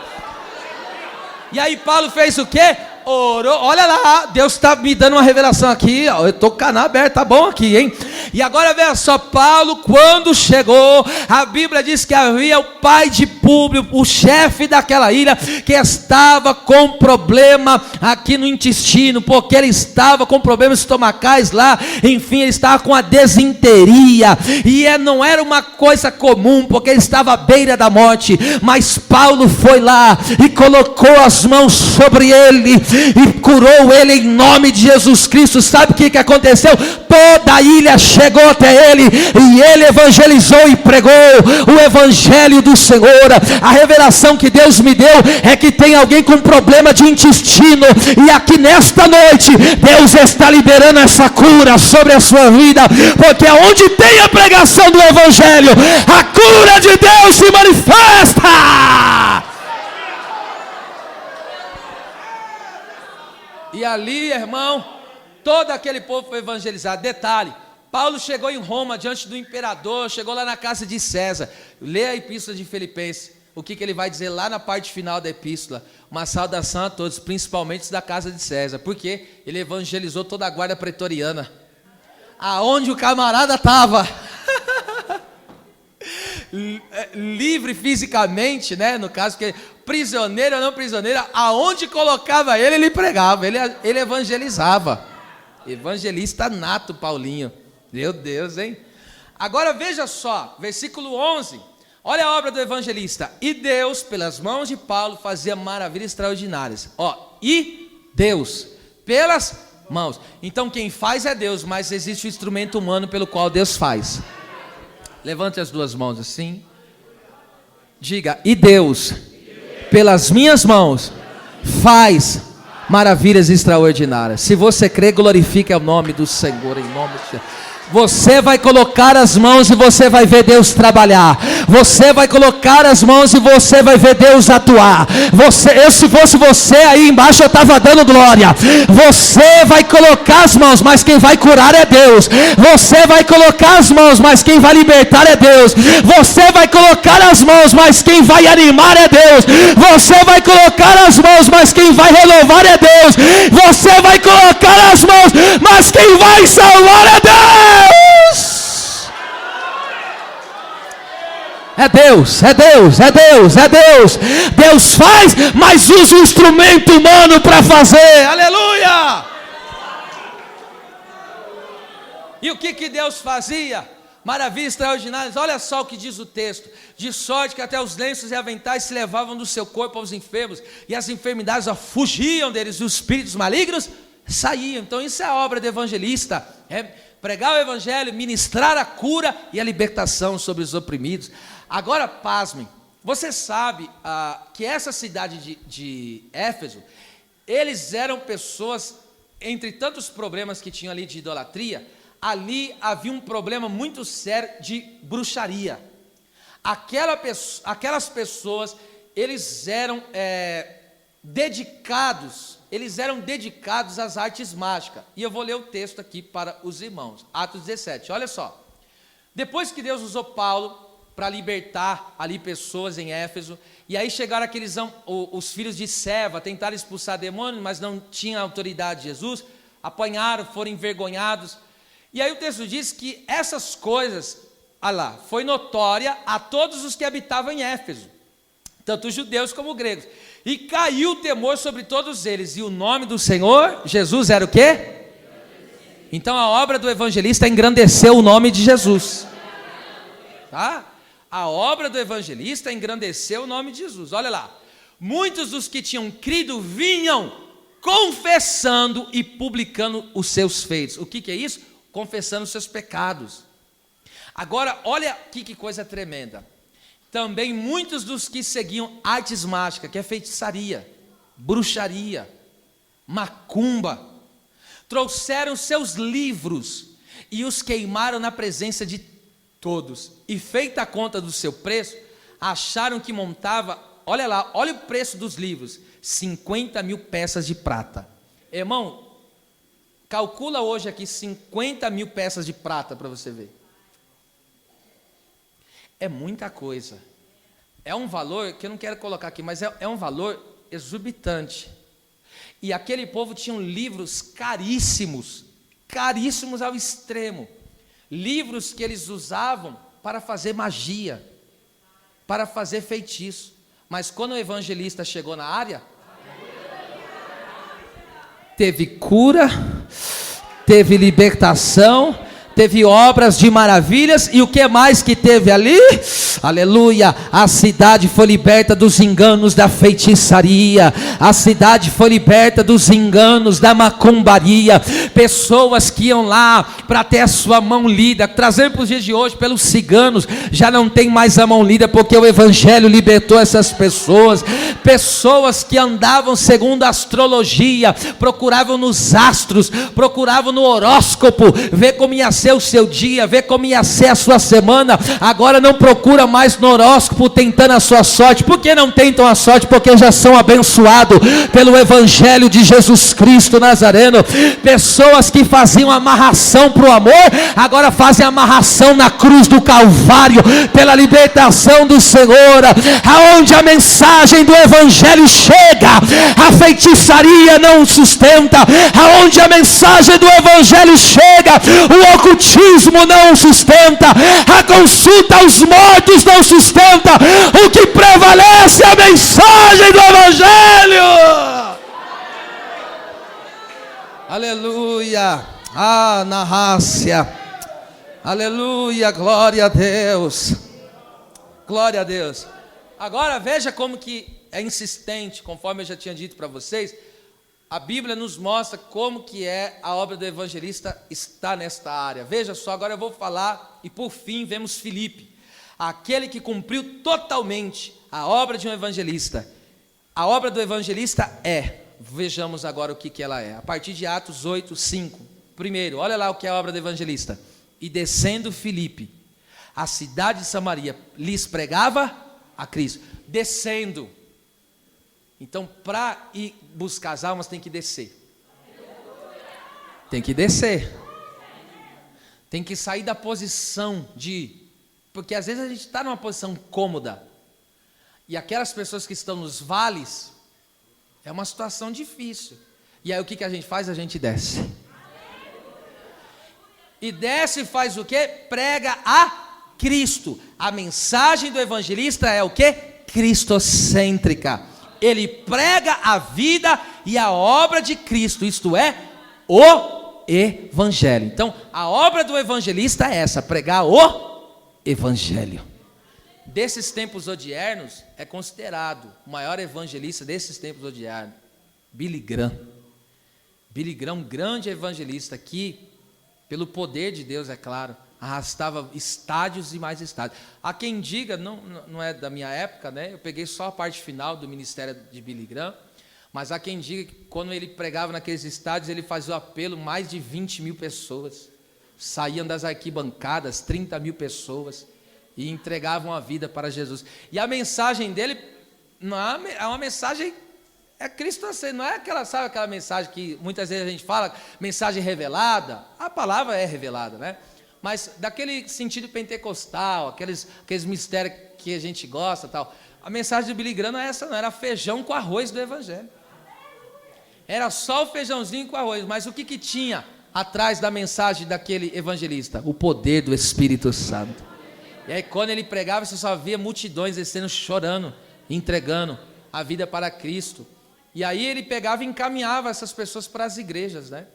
E aí Paulo fez o quê? Orou. Olha lá, Deus está me dando uma revelação aqui, ó. Eu estou com o canal aberto, tá bom aqui, hein? E agora veja só, Paulo, quando chegou, a Bíblia diz que havia o pai de Públio, o chefe daquela ilha, que estava com problema aqui no intestino, porque ele estava com problemas estomacais lá, enfim, ele estava com a desinteria, e não era uma coisa comum, porque ele estava à beira da morte. Mas Paulo foi lá e colocou as mãos sobre ele e curou ele em nome de Jesus Cristo. Sabe o que aconteceu? Toda a ilha chegou até ele, e ele evangelizou e pregou o evangelho do Senhor. A revelação que Deus me deu é que tem alguém com problema de intestino, e aqui nesta noite Deus está liberando essa cura sobre a sua vida, porque onde tem a pregação do evangelho, a cura de Deus se manifesta. E ali, irmão, todo aquele povo foi evangelizado. Detalhe, Paulo chegou em Roma, diante do imperador, chegou lá na casa de César. Lê a epístola de Filipenses, o que ele vai dizer lá na parte final da epístola: uma saudação a todos, principalmente da casa de César, porque ele evangelizou toda a guarda pretoriana, aonde o camarada estava, livre fisicamente, né? No caso, que prisioneiro ou não prisioneiro, aonde colocava ele, ele pregava, ele evangelizava. Evangelista nato, Paulinho. Meu Deus, hein? Agora veja só, versículo 11. Olha a obra do evangelista. E Deus, pelas mãos de Paulo, fazia maravilhas extraordinárias. E Deus, pelas mãos. Então quem faz é Deus, mas existe o instrumento humano pelo qual Deus faz. Levante as duas mãos assim. Diga: e Deus, pelas minhas mãos, faz maravilhas extraordinárias. Se você crê, glorifique o nome do Senhor, em nome de Jesus. Você vai colocar as mãos e você vai ver Deus trabalhar. Você vai colocar as mãos e você vai ver Deus atuar. Se fosse você aí embaixo, eu estava dando glória. Você vai colocar as mãos, mas quem vai curar é Deus. Você vai colocar as mãos, mas quem vai libertar é Deus. Você vai colocar as mãos, mas quem vai animar é Deus. Você vai colocar as mãos, mas quem vai renovar é Deus. Você vai colocar as mãos, mas quem vai salvar é Deus. É Deus, é Deus, é Deus, é Deus. Deus faz, mas usa o instrumento humano para fazer. Aleluia! E o que Deus fazia? Maravilhas extraordinárias. Olha só o que diz o texto: de sorte que até os lenços e aventais se levavam do seu corpo aos enfermos, e as enfermidades fugiam deles, e os espíritos malignos saíam. Então isso é a obra do evangelista, é pregar o evangelho, ministrar a cura e a libertação sobre os oprimidos. Agora pasmem, você sabe que essa cidade de Éfeso, eles eram pessoas, entre tantos problemas que tinham ali de idolatria, ali havia um problema muito sério de bruxaria. Aquelas pessoas, eles eram dedicados às artes mágicas. E eu vou ler o texto aqui para os irmãos. Atos 17, olha só. Depois que Deus usou Paulo para libertar ali pessoas em Éfeso, e aí chegaram os filhos de Seva, tentaram expulsar demônios, mas não tinham autoridade de Jesus, apanharam, foram envergonhados. E aí o texto diz que essas coisas, foi notória a todos os que habitavam em Éfeso, tanto judeus como gregos, e caiu o temor sobre todos eles, e o nome do Senhor Jesus era o quê? Então a obra do evangelista engrandeceu o nome de Jesus, tá? A obra do evangelista engrandeceu o nome de Jesus. Olha lá, muitos dos que tinham crido vinham confessando e publicando os seus feitos. O que é isso? Confessando os seus pecados. Agora, olha que coisa tremenda. Também muitos dos que seguiam artes mágicas, que é feitiçaria, bruxaria, macumba, trouxeram seus livros e os queimaram na presença de todos, e feita a conta do seu preço, acharam que montava, olha lá, olha o preço dos livros, 50.000 peças de prata. Irmão, calcula hoje aqui 50.000 peças de prata para você ver. É muita coisa. É um valor que eu não quero colocar aqui, mas é um valor exorbitante. E aquele povo tinha livros caríssimos, caríssimos ao extremo. Livros que eles usavam para fazer magia, para fazer feitiço. Mas quando o evangelista chegou na área, teve cura, teve libertação, teve obras de maravilhas, e o que mais que teve ali? Aleluia, a cidade foi liberta dos enganos da feitiçaria, a cidade foi liberta dos enganos da macumbaria. Pessoas que iam lá para ter a sua mão lida, trazendo para os dias de hoje pelos ciganos, já não tem mais a mão lida, porque o evangelho libertou essas pessoas. Pessoas que andavam segundo a astrologia, procuravam nos astros, procuravam no horóscopo, ver como ia ser o seu dia, ver como ia ser a sua semana, agora não procura mais no horóscopo tentando a sua sorte. Por que não tentam a sorte? Porque já são abençoados pelo evangelho de Jesus Cristo Nazareno. Pessoas que faziam amarração para o amor, agora fazem amarração na cruz do Calvário, pela libertação do Senhor. Aonde a mensagem do evangelho chega, a feitiçaria não sustenta. Aonde a mensagem do evangelho chega, o ocultismo não sustenta, a consulta aos mortos não sustenta. O que prevalece é a mensagem do evangelho. Aleluia, narrácia, aleluia, glória a Deus, glória a Deus. Agora veja como que é insistente, conforme eu já tinha dito para vocês. A Bíblia nos mostra como que é a obra do evangelista está nesta área. Veja só, agora eu vou falar, e por fim vemos Filipe, aquele que cumpriu totalmente a obra de um evangelista. A obra do evangelista vejamos agora o que ela é, a partir de Atos 8, 5. Primeiro, olha lá o que é a obra do evangelista. e descendo Filipe, a cidade de Samaria lhes pregava a Cristo. Descendo. Então, para ir buscar as almas, tem que descer. Tem que descer. Tem que sair da posição de... Porque às vezes a gente está numa posição cômoda. E aquelas pessoas que estão nos vales, é uma situação difícil. E aí o que a gente faz? A gente desce. E desce e faz o quê? Prega a Cristo. A mensagem do evangelista é o quê? Cristocêntrica. Ele prega a vida e a obra de Cristo, isto é, o evangelho. Então, a obra do evangelista é essa, pregar o evangelho. Desses tempos odiernos, é considerado o maior evangelista desses tempos odiernos, Billy Graham. Billy Graham, um grande evangelista que, pelo poder de Deus, é claro, arrastava estádios e mais estádios. Há quem diga, não é da minha época, né? Eu peguei só a parte final do ministério de Billy Graham, mas há quem diga que quando ele pregava naqueles estádios, ele fazia o apelo, mais de 20 mil pessoas saíam das arquibancadas, 30 mil pessoas, e entregavam a vida para Jesus. E a mensagem dele é uma mensagem, é Cristo, não é aquela, sabe aquela mensagem que muitas vezes a gente fala, mensagem revelada? A palavra é revelada, né? Mas daquele sentido pentecostal, aqueles mistérios que a gente gosta, tal. A mensagem do Billy Graham não é essa, não, era feijão com arroz do evangelho. Era só o feijãozinho com arroz, mas o que tinha atrás da mensagem daquele evangelista? O poder do Espírito Santo. E aí quando ele pregava, você só via multidões descendo, chorando, entregando a vida para Cristo. E aí ele pegava e encaminhava essas pessoas para as igrejas, né?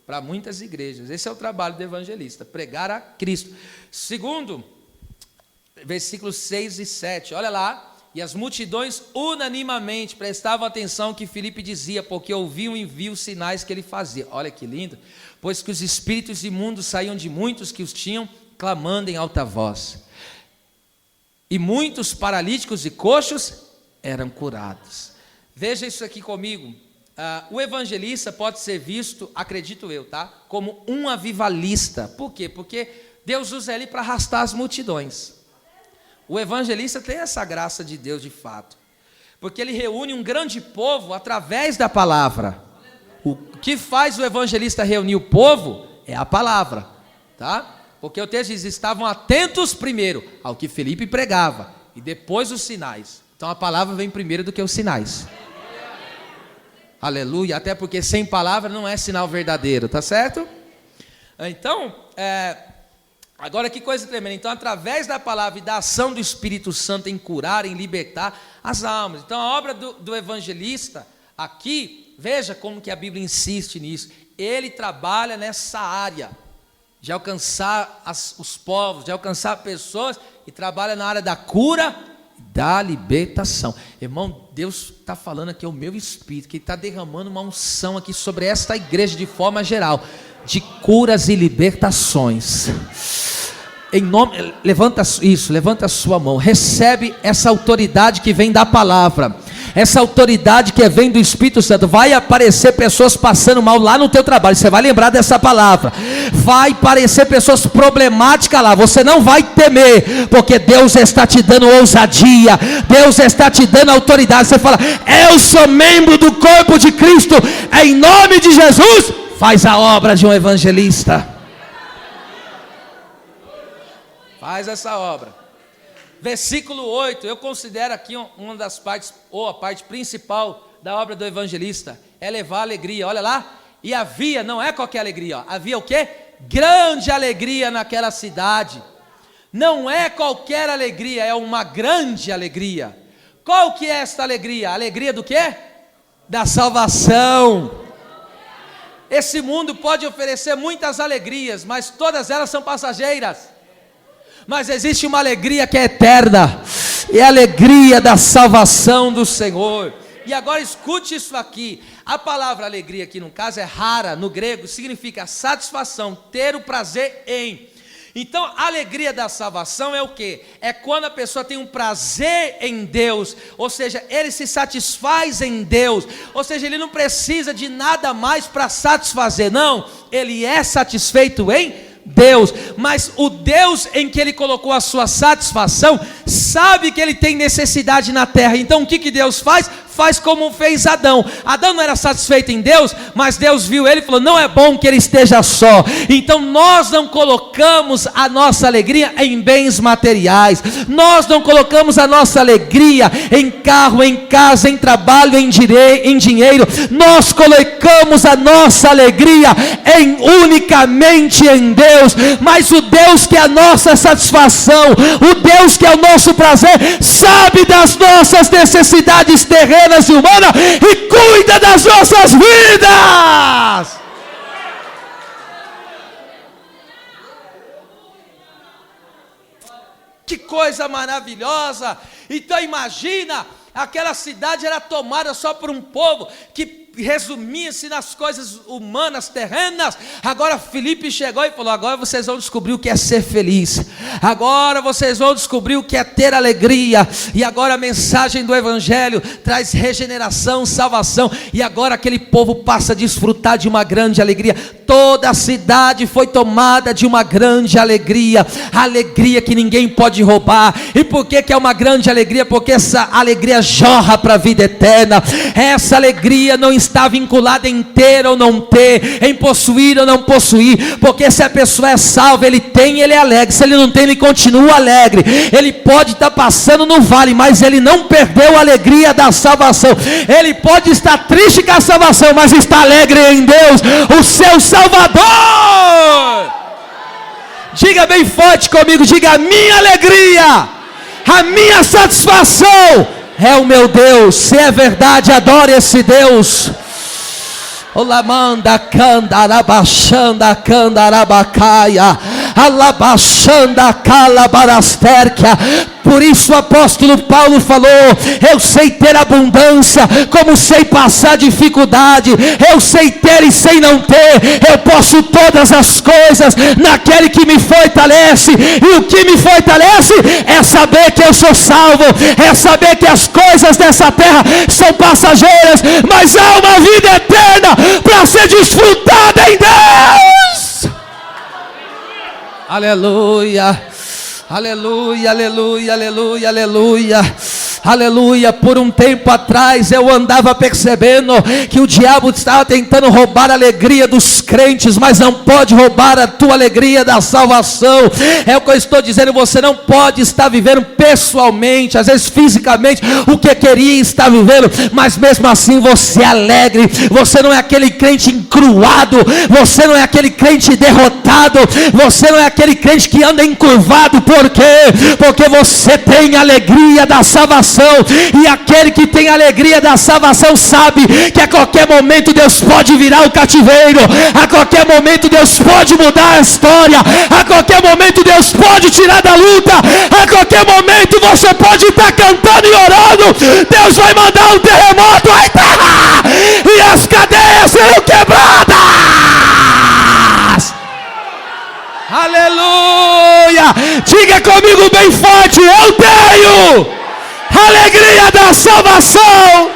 Para muitas igrejas. Esse é o trabalho do evangelista, pregar a Cristo. Segundo, versículos 6 e 7, olha lá. E as multidões unanimamente prestavam atenção ao que Filipe dizia, porque ouviam e viam os sinais que ele fazia. Olha que lindo. Pois que os espíritos imundos saíam de muitos que os tinham, clamando em alta voz. E muitos paralíticos e coxos eram curados. Veja isso aqui comigo. O evangelista pode ser visto, acredito eu, tá? Como um avivalista. Por quê? Porque Deus usa ele para arrastar as multidões. O evangelista tem essa graça de Deus de fato. Porque ele reúne um grande povo através da palavra. O que faz o evangelista reunir o povo é a palavra, tá? Porque o texto diz, estavam atentos primeiro ao que Filipe pregava e depois os sinais. Então a palavra vem primeiro do que os sinais. Aleluia, até porque sem palavra não é sinal verdadeiro, tá certo? Então, agora que coisa tremenda. Então, através da palavra e da ação do Espírito Santo em curar, em libertar as almas. Então, a obra do evangelista aqui, veja como que a Bíblia insiste nisso. Ele trabalha nessa área de alcançar os povos, de alcançar pessoas, e trabalha na área da cura e da libertação. Irmão, Deus está falando aqui, é o meu Espírito, que está derramando uma unção aqui sobre esta igreja de forma geral, de curas e libertações. Em nome, levanta a sua mão, recebe essa autoridade que vem da palavra, essa autoridade que vem do Espírito Santo. Vai aparecer pessoas passando mal lá no teu trabalho, você vai lembrar dessa palavra. Vai aparecer pessoas problemáticas lá, você não vai temer, porque Deus está te dando ousadia, Deus está te dando autoridade. Você fala, eu sou membro do corpo de Cristo, em nome de Jesus, faz a obra de um evangelista. Faz essa obra. Versículo 8, eu considero aqui uma das partes, ou a parte principal da obra do evangelista, é levar alegria. Olha lá, e havia, não é qualquer alegria, ó, havia o quê? Grande alegria naquela cidade. Não é qualquer alegria, é uma grande alegria. Qual que é esta alegria? A alegria do quê? Da salvação. Esse mundo pode oferecer muitas alegrias, mas todas elas são passageiras. Mas existe uma alegria que é eterna, é a alegria da salvação do Senhor. E agora escute isso aqui, a palavra alegria aqui no caso é rara, no grego significa satisfação, ter o prazer em. Então a alegria da salvação é o quê? É quando a pessoa tem um prazer em Deus, ou seja, ele se satisfaz em Deus, ou seja, ele não precisa de nada mais para satisfazer, não, ele é satisfeito em Deus, mas o Deus em que ele colocou a sua satisfação, sabe que ele tem necessidade na terra. Então o que Deus faz? Faz como fez Adão. Adão não era satisfeito em Deus, mas Deus viu ele e falou: não é bom que ele esteja só. Então nós não colocamos a nossa alegria em bens materiais, nós não colocamos a nossa alegria em carro, em casa, em trabalho, em dinheiro. Nós colocamos a nossa alegria unicamente em Deus. Mas o Deus que é a nossa satisfação, o Deus que é o nosso prazer, sabe das nossas necessidades terrenas e humanas e cuida das nossas vidas. Que coisa maravilhosa! Então imagina, aquela cidade era tomada só por um povo que resumia-se nas coisas humanas, terrenas. Agora Filipe chegou e falou: agora vocês vão descobrir o que é ser feliz, agora vocês vão descobrir o que é ter alegria. E agora a mensagem do Evangelho traz regeneração, salvação, e agora aquele povo passa a desfrutar de uma grande alegria. Toda a cidade foi tomada de uma grande alegria, alegria que ninguém pode roubar. E por que é uma grande alegria? Porque essa alegria jorra para a vida eterna. Essa alegria não está vinculada em ter ou não ter, em possuir ou não possuir, porque se a pessoa é salva, ele tem, ele é alegre. Se ele não tem, ele continua alegre. Ele pode estar passando no vale, mas ele não perdeu a alegria da salvação. Ele pode estar triste com a salvação, mas está alegre em Deus, o seu Salvador. Diga bem forte comigo, diga: a minha alegria, a minha satisfação é o meu Deus. Se é verdade, adore esse Deus. Olamanda candarabachanda candarabacaia, alabachanda calabarasterquia. Por isso o apóstolo Paulo falou: eu sei ter abundância, como sei passar dificuldade. Eu sei ter e sei não ter. Eu posso todas as coisas naquele que me fortalece. E o que me fortalece é saber que eu sou salvo, é saber que as coisas dessa terra são passageiras, mas há uma vida eterna para ser desfrutada em Deus. Aleluia. Aleluia, aleluia, aleluia, aleluia, aleluia. Por um tempo atrás eu andava percebendo que o diabo estava tentando roubar a alegria dos crentes, mas não pode roubar a tua alegria da salvação. É o que eu estou dizendo: você não pode estar vivendo pessoalmente, às vezes fisicamente, o que queria estar vivendo, mas mesmo assim você é alegre. Você não é aquele crente encruado, você não é aquele crente derrotado, você não é aquele crente que anda encurvado. Por quê? Porque você tem alegria da salvação, e aquele que tem alegria da salvação sabe que a qualquer momento Deus pode virar o cativeiro, a qualquer momento Deus pode mudar a história, a qualquer momento Deus pode tirar da luta, a qualquer momento você pode estar cantando e orando, Deus vai mandar um terremoto, a terra e as cadeias serão quebradas. Aleluia! Diga comigo bem forte: eu tenho alegria da salvação.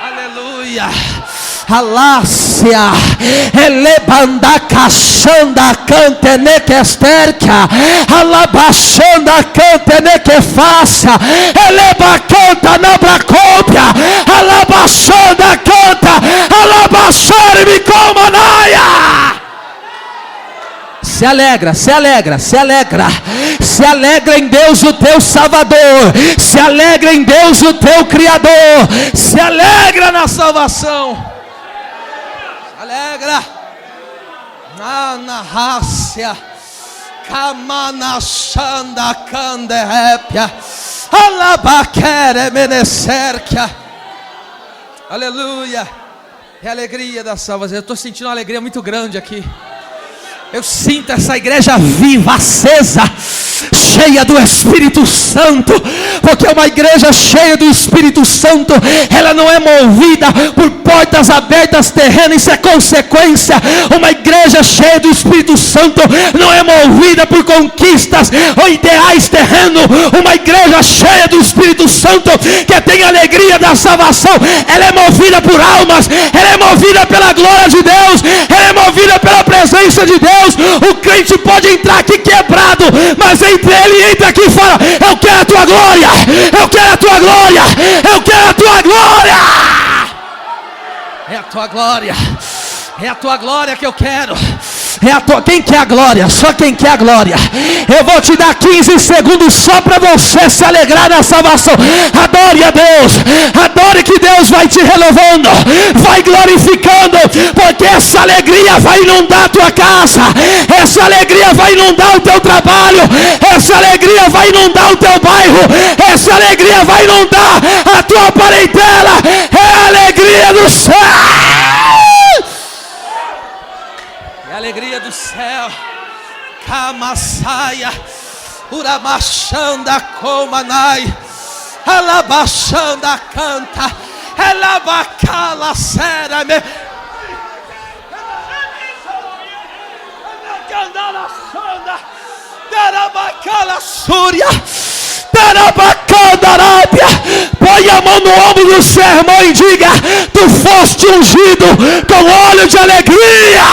Aleluia! Alácia, elebanda caixanda cantenequesterca, alabachanda cantenequefácia, eleba canta na bracópia, alabachanda canta, alabachare-me como naia. Se alegra, se alegra, se alegra. Se alegra em Deus o teu Salvador. Se alegra em Deus o teu Criador. Se alegra na salvação. Se alegra. Na rácia. Kamanachanda canderépia. Alabaquere menecerquia. Aleluia. É a alegria da salvação. Eu estou sentindo uma alegria muito grande aqui. Eu sinto essa igreja viva, acesa, cheia do Espírito Santo, porque uma igreja cheia do Espírito Santo, ela não é movida por portas abertas terrenas, isso é consequência. Uma igreja cheia do Espírito Santo não é movida por conquistas ou ideais terrenos. Uma igreja cheia do Espírito Santo, que tem alegria da salvação, ela é movida por almas, ela é movida pela glória de Deus, ela é movida movida pela presença de Deus. O crente pode entrar aqui quebrado, mas entre ele entra aqui e fala: eu quero a tua glória, eu quero a tua glória, eu quero a tua glória. É a tua glória. É a tua glória que eu quero. Quem quer a glória? Só quem quer a glória. Eu vou te dar 15 segundos só para você se alegrar na salvação. Adore a Deus. Adore que Deus vai te renovando, vai glorificando, porque essa alegria vai inundar a tua casa, essa alegria vai inundar o teu trabalho, essa alegria vai inundar o teu bairro, essa alegria vai inundar a tua parentela. É a alegria do céu. Alegria do céu. Camassaia. Uramachanda comanai. Alabachanda canta. Alabacala serame. Darabacala súria. Põe a mão no ombro do seu irmão e diga: tu foste ungido com óleo de alegria.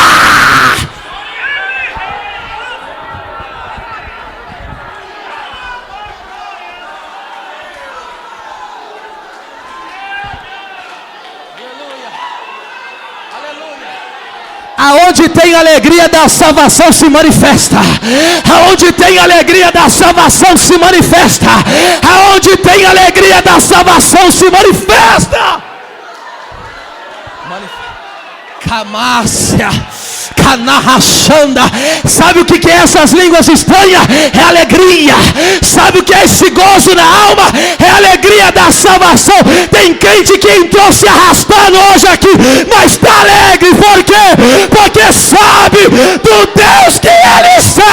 Aonde tem alegria da salvação se manifesta. Aonde tem alegria da salvação se manifesta. Aonde tem alegria da salvação se manifesta. Camácia. Canarrachanda. Sabe o que é essas línguas estranhas? É alegria. Sabe o que é esse gozo na alma? É alegria da salvação. Tem crente que entrou se arrastando hoje aqui, mas está alegre. Por quê? Porque sabe do Deus que ele serve.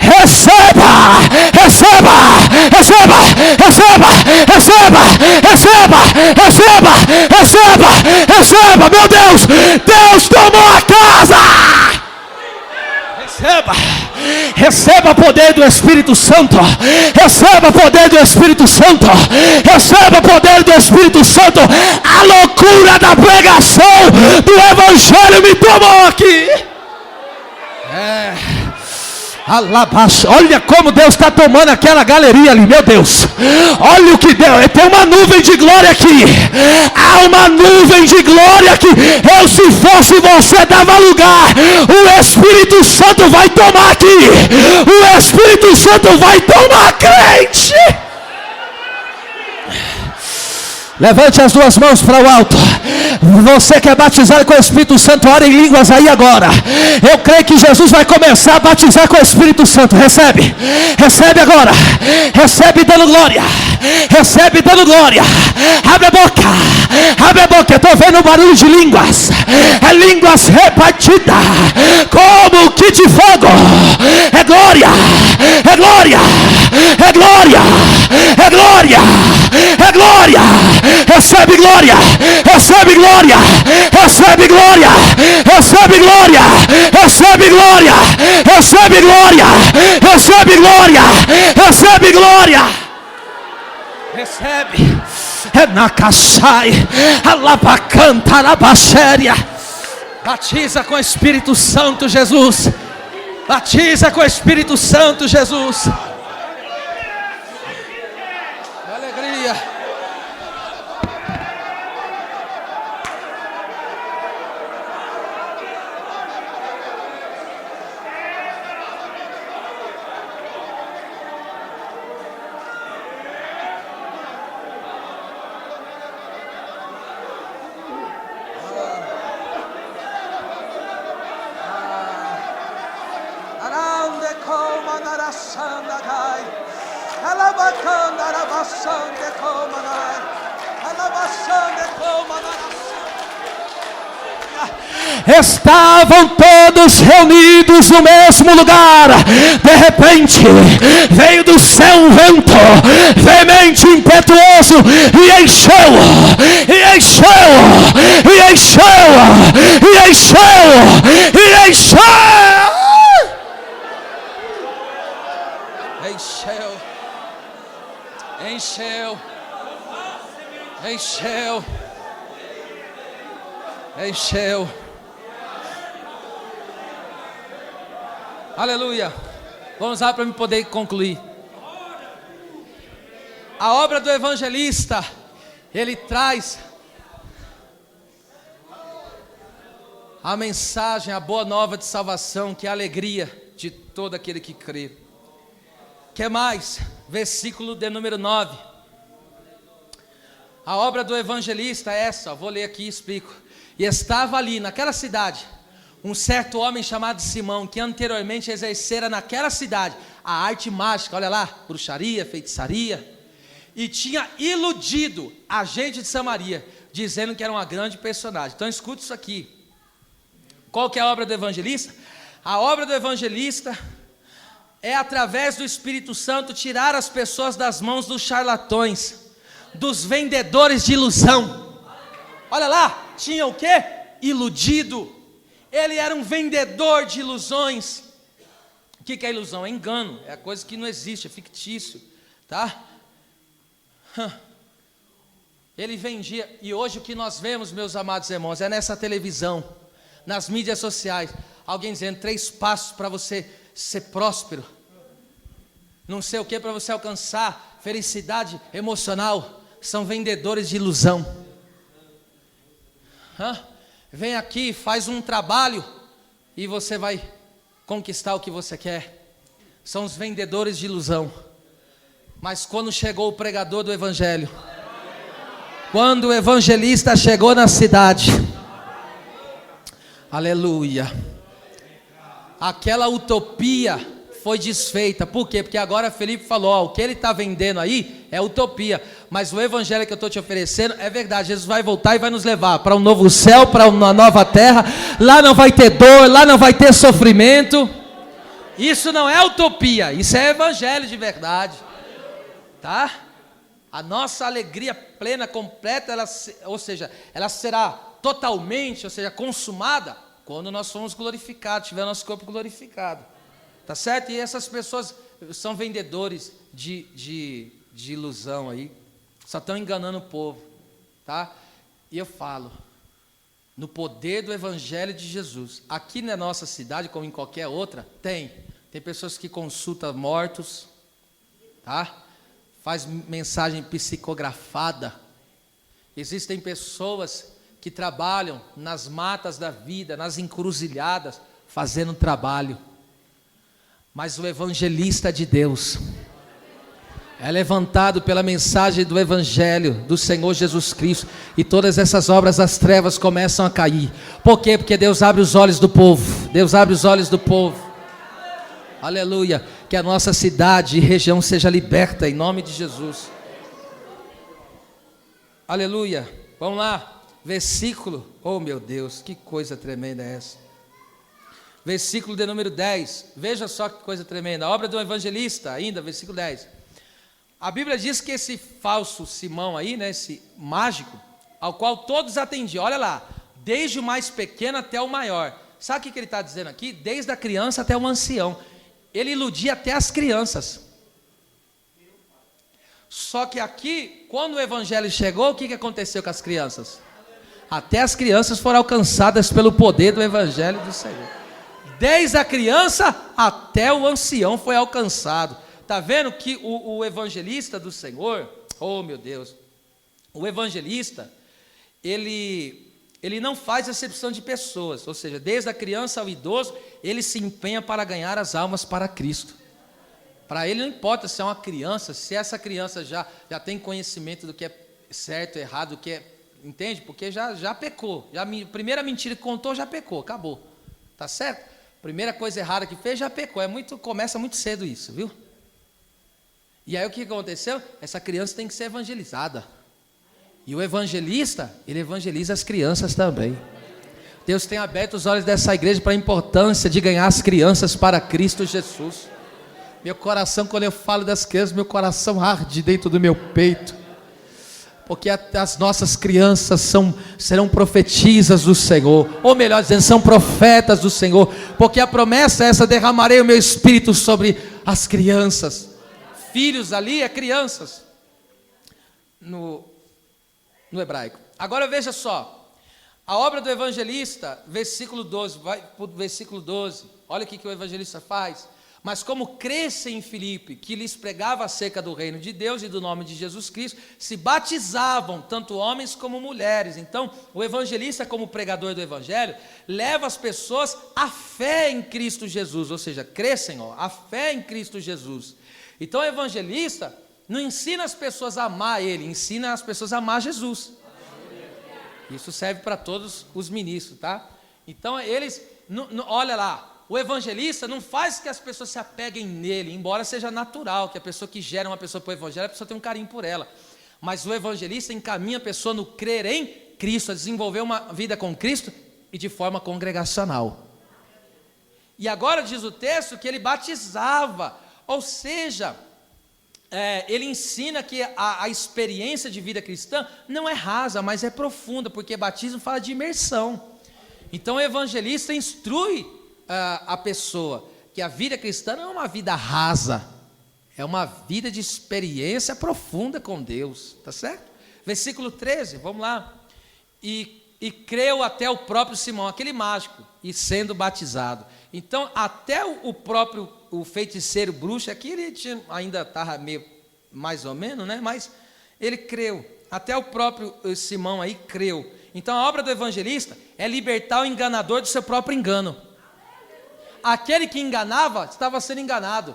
Receba, receba, receba, receba, receba, receba, receba, receba, receba, meu Deus, Deus tomou a casa. Receba. Receba poder do Espírito Santo. Receba poder do Espírito Santo. Receba poder do Espírito Santo. A loucura da pregação do Evangelho me tomou aqui. Olha como Deus está tomando aquela galeria ali, meu Deus. Olha o que Deus. Tem uma nuvem de glória aqui. Há uma nuvem de glória aqui. Eu, se fosse você, dava lugar. O Espírito Santo vai tomar aqui. O Espírito Santo vai tomar crente. Levante as duas mãos para o alto. Você que é batizado com o Espírito Santo, ora em línguas aí agora. Eu creio que Jesus vai começar a batizar com o Espírito Santo. Recebe, recebe agora. Recebe dando glória. Recebe dando glória. Abre a boca, abre a boca. Eu estou vendo o barulho de línguas. É línguas repartidas como que de fogo. É glória, é glória, é glória, é glória, é glória. Recebe glória, recebe glória, recebe glória, recebe glória, recebe glória, recebe glória, recebe glória, recebe glória. Recebe. É na caçai, alabacanta, alabaxéria. Batiza com o Espírito Santo, Jesus. Batiza com o Espírito Santo, Jesus. Alegria. Estavam todos reunidos no mesmo lugar. De repente veio do céu um vento veemente, impetuoso, e encheu, e encheu, e encheu, e encheu, e encheu. Encheu. Encheu. Encheu. Aleluia. Vamos lá para eu poder concluir. A obra do evangelista, ele traz a mensagem, a boa nova de salvação, que é a alegria de todo aquele que crê. Que mais? Versículo de número 9. A obra do evangelista é essa, vou ler aqui e explico. E estava ali, naquela cidade, um certo homem chamado Simão, que anteriormente exercera naquela cidade a arte mágica, olha lá, bruxaria, feitiçaria, e tinha iludido a gente de Samaria, dizendo que era uma grande personagem. Então escute isso aqui. Qual que é a obra do evangelista? A obra do evangelista é, através do Espírito Santo, tirar as pessoas das mãos dos charlatões, dos vendedores de ilusão. Olha lá, tinha o quê? Iludido. Ele era um vendedor de ilusões. O que é ilusão? É engano, é coisa que não existe, é fictício, tá? Ele vendia, e hoje o que nós vemos, meus amados irmãos, é nessa televisão, nas mídias sociais, alguém dizendo 3 passos para você ser próspero, não sei o que, para você alcançar felicidade emocional. São vendedores de ilusão. Vem aqui, faz um trabalho e você vai conquistar o que você quer. São os vendedores de ilusão. Mas quando chegou o pregador do evangelho, quando o evangelista chegou na cidade, aleluia, aquela utopia foi desfeita. Por quê? Porque agora Felipe falou, ó, o que ele está vendendo aí é utopia, mas o evangelho que eu estou te oferecendo é verdade. Jesus vai voltar e vai nos levar para um novo céu, para uma nova terra. Lá não vai ter dor, lá não vai ter sofrimento. Isso não é utopia, isso é evangelho de verdade, tá? A nossa alegria plena, completa, ela será totalmente, consumada quando nós formos glorificados, tiver nosso corpo glorificado. Tá certo? E essas pessoas são vendedores de ilusão aí, só estão enganando o povo, tá? E eu falo, no poder do evangelho de Jesus, aqui na nossa cidade, como em qualquer outra, tem pessoas que consultam mortos, tá? Faz mensagem psicografada. Existem pessoas que trabalham nas matas da vida, nas encruzilhadas, fazendo trabalho. Mas o evangelista de Deus é levantado pela mensagem do evangelho do Senhor Jesus Cristo, e todas essas obras das trevas começam a cair. Por quê? Porque Deus abre os olhos do povo. Deus abre os olhos do povo. Aleluia. Que a nossa cidade e região seja liberta em nome de Jesus. Aleluia. Vamos lá. Versículo. Oh meu Deus, que coisa tremenda é essa. Versículo de número 10, veja só que coisa tremenda, a obra do evangelista, ainda, versículo 10. A Bíblia diz que esse falso Simão aí, né, esse mágico, ao qual todos atendiam, olha lá, desde o mais pequeno até o maior. Sabe o que ele está dizendo aqui? Desde a criança até o ancião. Ele iludia até as crianças. Só que aqui, quando o evangelho chegou, o que aconteceu com as crianças? Até as crianças foram alcançadas pelo poder do evangelho do Senhor. Desde a criança até o ancião foi alcançado. Está vendo que o evangelista do Senhor, oh meu Deus, o evangelista, ele não faz acepção de pessoas, ou seja, desde a criança ao idoso, ele se empenha para ganhar as almas para Cristo. Para ele não importa se é uma criança, se essa criança já tem conhecimento do que é certo, errado, do que é, entende? Porque já pecou, a primeira mentira que contou já pecou, acabou, tá certo? Primeira coisa errada que fez, já pecou. Começa muito cedo isso, viu? E aí o que aconteceu? Essa criança tem que ser evangelizada. E o evangelista, ele evangeliza as crianças também. Deus tem aberto os olhos dessa igreja para a importância de ganhar as crianças para Cristo Jesus. Meu coração, quando eu falo das crianças, meu coração arde dentro do meu peito. Porque as nossas crianças serão profetisas do Senhor, ou melhor dizendo, são profetas do Senhor, porque a promessa é essa: derramarei o meu espírito sobre as crianças. Filhos ali é crianças. no hebraico. Agora veja só, a obra do evangelista, versículo 12, vai para o versículo 12, olha o que o evangelista faz. Mas como crescem em Filipe, que lhes pregava acerca do reino de Deus e do nome de Jesus Cristo, se batizavam, tanto homens como mulheres. Então, o evangelista, como pregador do evangelho, leva as pessoas à fé em Cristo Jesus, ou seja, crescem, a fé em Cristo Jesus. Então, o evangelista não ensina as pessoas a amar ele, ensina as pessoas a amar Jesus. Isso serve para todos os ministros, tá? Então, eles, olha lá, o evangelista não faz que as pessoas se apeguem nele, embora seja natural que a pessoa que gera uma pessoa para o evangelho, a pessoa tem um carinho por ela. Mas o evangelista encaminha a pessoa no crer em Cristo, a desenvolver uma vida com Cristo e de forma congregacional. E agora diz o texto que ele batizava, ou seja, ele ensina que a experiência de vida cristã não é rasa, mas é profunda, porque batismo fala de imersão. Então o evangelista instrui a pessoa que a vida cristã não é uma vida rasa, é uma vida de experiência profunda com Deus, tá certo? Versículo 13, vamos lá. E creu até o próprio Simão, aquele mágico, e sendo batizado. Então até o feiticeiro bruxo, aqui ele ainda estava meio mais ou menos, né? Mas ele creu, até o próprio Simão aí creu. Então a obra do evangelista é libertar o enganador do seu próprio engano. Aquele que enganava estava sendo enganado.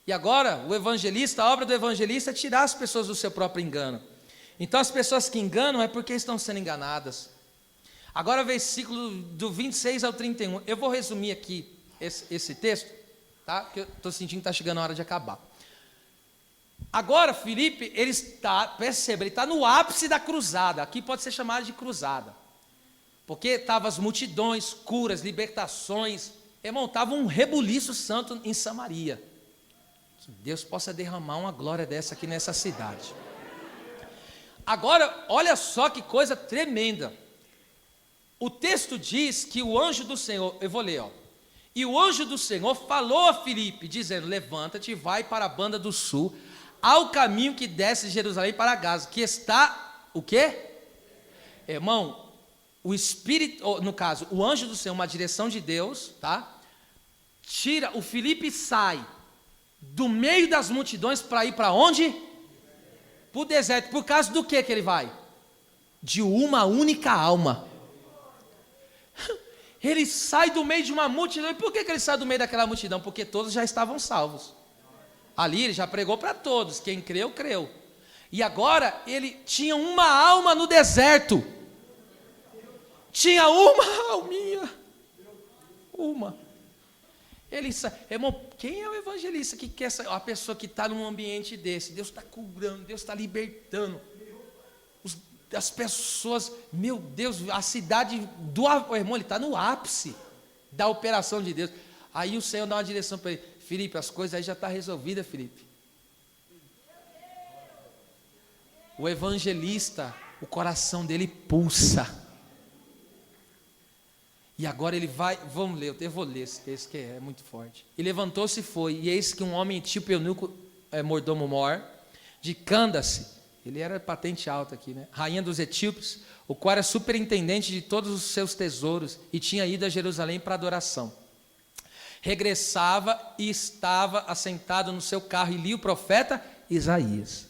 E agora o evangelista, a obra do evangelista é tirar as pessoas do seu próprio engano. Então as pessoas que enganam é porque estão sendo enganadas. Agora versículo do 26 ao 31. Eu vou resumir aqui esse texto, tá? Porque eu estou sentindo que está chegando a hora de acabar. Agora Filipe, ele está no ápice da cruzada. Aqui pode ser chamado de cruzada. Porque estavam as multidões, curas, libertações. Irmão, estava um rebuliço santo em Samaria. Que Deus possa derramar uma glória dessa aqui nessa cidade. Agora, olha só que coisa tremenda. O texto diz que o anjo do Senhor, eu vou ler, e o anjo do Senhor falou a Filipe, dizendo: levanta-te e vai para a banda do sul, ao caminho que desce de Jerusalém para Gaza, que está, o quê? Irmão, o Espírito, no caso, o anjo do Senhor, uma direção de Deus, tá? O Filipe sai do meio das multidões para ir para onde? Para o deserto. Por causa do que ele vai? De uma única alma. Ele sai do meio de uma multidão. E por que ele sai do meio daquela multidão? Porque todos já estavam salvos. Ali ele já pregou para todos. Quem creu, creu. E agora ele tinha uma alma no deserto. Tinha uma alminha. Uma. Irmão, quem é o evangelista que quer a pessoa que está num ambiente desse? Deus está curando, Deus está libertando. As pessoas, meu Deus, a cidade do irmão, ele está no ápice da operação de Deus. Aí o Senhor dá uma direção para ele: Filipe, as coisas aí já estão resolvidas, Filipe. O evangelista, o coração dele pulsa. E agora ele vai, vamos ler, eu vou ler esse que é muito forte. E levantou-se e foi, e eis que um homem tipo eunuco, mordomo mor, de Candace, ele era patente alta aqui, né? Rainha dos etíopes, o qual era superintendente de todos os seus tesouros, e tinha ido a Jerusalém para adoração. Regressava e estava assentado no seu carro, e lia o profeta Isaías.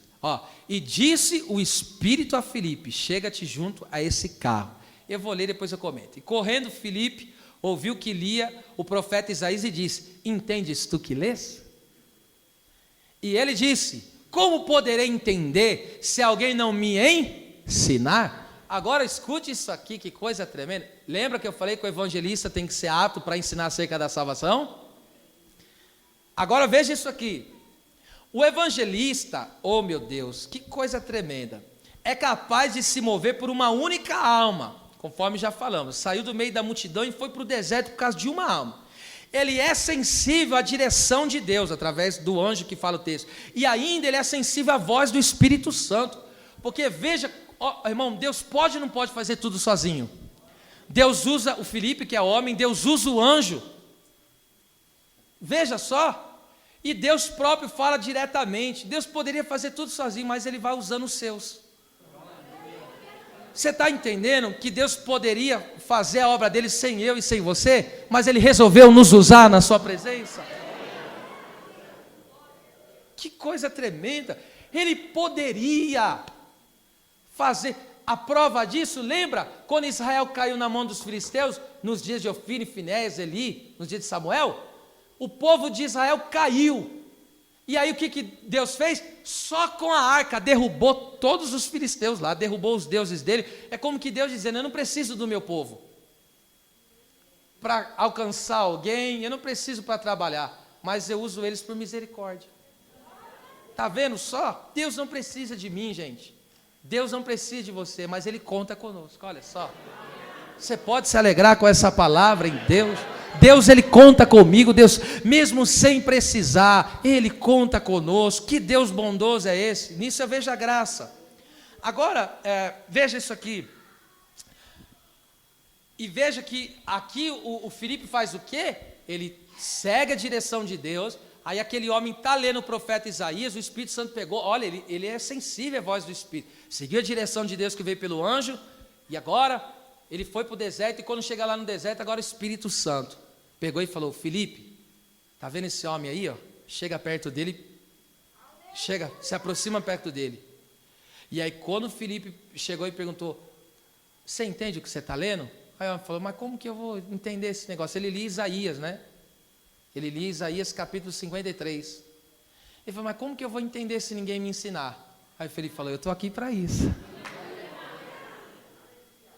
E disse o Espírito a Filipe: chega-te junto a esse carro. Eu vou ler, depois eu comento. E correndo Filipe, ouviu que lia o profeta Isaías e disse: entendes tu que lês? E ele disse: como poderei entender se alguém não me ensinar? Agora escute isso aqui, que coisa tremenda. Lembra que eu falei que o evangelista tem que ser apto para ensinar acerca da salvação? Agora veja isso aqui. O evangelista, oh meu Deus, que coisa tremenda, é capaz de se mover por uma única alma. Conforme já falamos, saiu do meio da multidão e foi para o deserto por causa de uma alma. Ele é sensível à direção de Deus, através do anjo que fala o texto. E ainda ele é sensível à voz do Espírito Santo. Porque veja, irmão, Deus pode ou não pode fazer tudo sozinho? Deus usa o Filipe, que é homem, Deus usa o anjo. Veja só. E Deus próprio fala diretamente. Deus poderia fazer tudo sozinho, mas ele vai usando os seus. Você está entendendo que Deus poderia fazer a obra dele sem eu e sem você, mas ele resolveu nos usar na sua presença? Que coisa tremenda! Ele poderia fazer. A prova disso, lembra? Quando Israel caiu na mão dos filisteus, nos dias de Ofni, Finéias, Eli, nos dias de Samuel, o povo de Israel caiu. E aí o que Deus fez? Só com a arca derrubou todos os filisteus lá, derrubou os deuses dele. É como que Deus dizendo: eu não preciso do meu povo para alcançar alguém, eu não preciso para trabalhar, mas eu uso eles por misericórdia. Está vendo só? Deus não precisa de mim, gente. Deus não precisa de você, mas Ele conta conosco. Olha só. Você pode se alegrar com essa palavra em Deus. Deus, Ele conta comigo. Deus, mesmo sem precisar, Ele conta conosco. Que Deus bondoso é esse? Nisso eu vejo a graça. Agora, veja isso aqui. E veja que aqui o Filipe faz o quê? Ele segue a direção de Deus. Aí aquele homem está lendo o profeta Isaías, o Espírito Santo pegou, olha, ele é sensível à voz do Espírito, seguiu a direção de Deus que veio pelo anjo, e agora ele foi para o deserto, e quando chega lá no deserto, agora o Espírito Santo pegou e falou: Filipe, está vendo esse homem aí, ó? Chega perto dele, se aproxima perto dele. E aí quando o Filipe chegou e perguntou: você entende o que você está lendo? Aí ele falou: mas como que eu vou entender esse negócio? Ele lia Isaías, né? Ele lia Isaías capítulo 53. Ele falou: mas como que eu vou entender se ninguém me ensinar? Aí o Felipe falou: eu estou aqui para isso.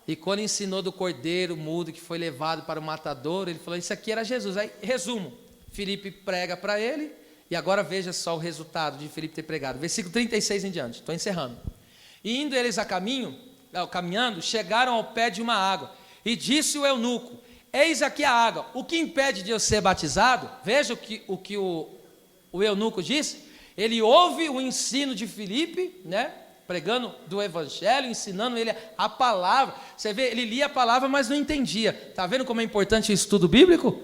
E quando ensinou do cordeiro mudo que foi levado para o matadouro, ele falou: isso aqui era Jesus. Aí, resumo, Felipe prega para ele, e agora veja só o resultado de Felipe ter pregado. Versículo 36 em diante, estou encerrando. E indo eles caminhando, chegaram ao pé de uma água, e disse o eunuco: eis aqui a água, o que impede de eu ser batizado? Veja o que o eunuco disse. Ele ouve o ensino de Filipe, né, pregando do evangelho, ensinando ele a palavra. Você vê, ele lia a palavra, mas não entendia. Está vendo como é importante o estudo bíblico?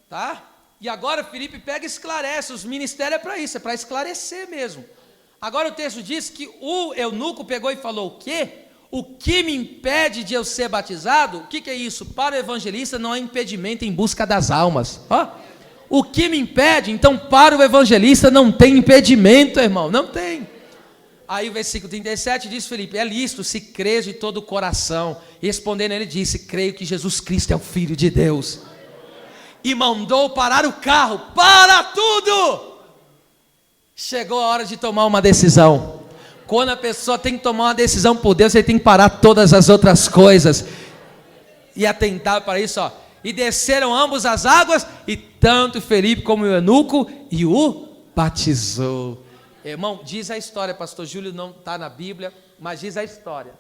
Tá? E agora Filipe pega e esclarece. Os ministérios é para isso, é para esclarecer mesmo. Agora o texto diz que o eunuco pegou e falou: o quê? O que me impede de eu ser batizado? O que é isso? Para o evangelista não há impedimento em busca das almas. O que me impede? Então para o evangelista não tem impedimento, irmão, não tem. Aí o versículo 37 diz: Filipe, é lícito se crês de todo o coração. E respondendo ele disse: creio que Jesus Cristo é o Filho de Deus. E mandou parar o carro. Para tudo! Chegou a hora de tomar uma decisão. Quando a pessoa tem que tomar uma decisão por Deus, ele tem que parar todas as outras coisas e atentar para isso, ó. E desceram ambos as águas, e tanto Felipe como o eunuco, e o batizou. Irmão, diz a história, pastor Júlio não está na Bíblia, mas diz a história,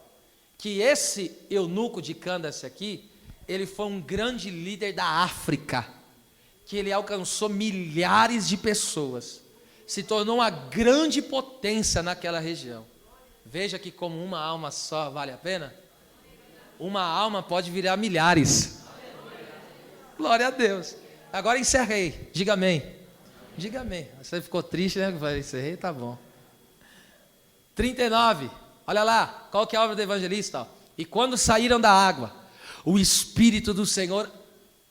que esse eunuco de Candace aqui, ele foi um grande líder da África, que ele alcançou milhares de pessoas, se tornou uma grande potência naquela região. Veja que como uma alma só vale a pena, uma alma pode virar milhares. Glória a Deus. Agora encerrei, diga amém. Diga amém. Você ficou triste, né? Eu encerrei, tá bom. 39, olha lá, qual que é a obra do evangelista? E quando saíram da água, o Espírito do Senhor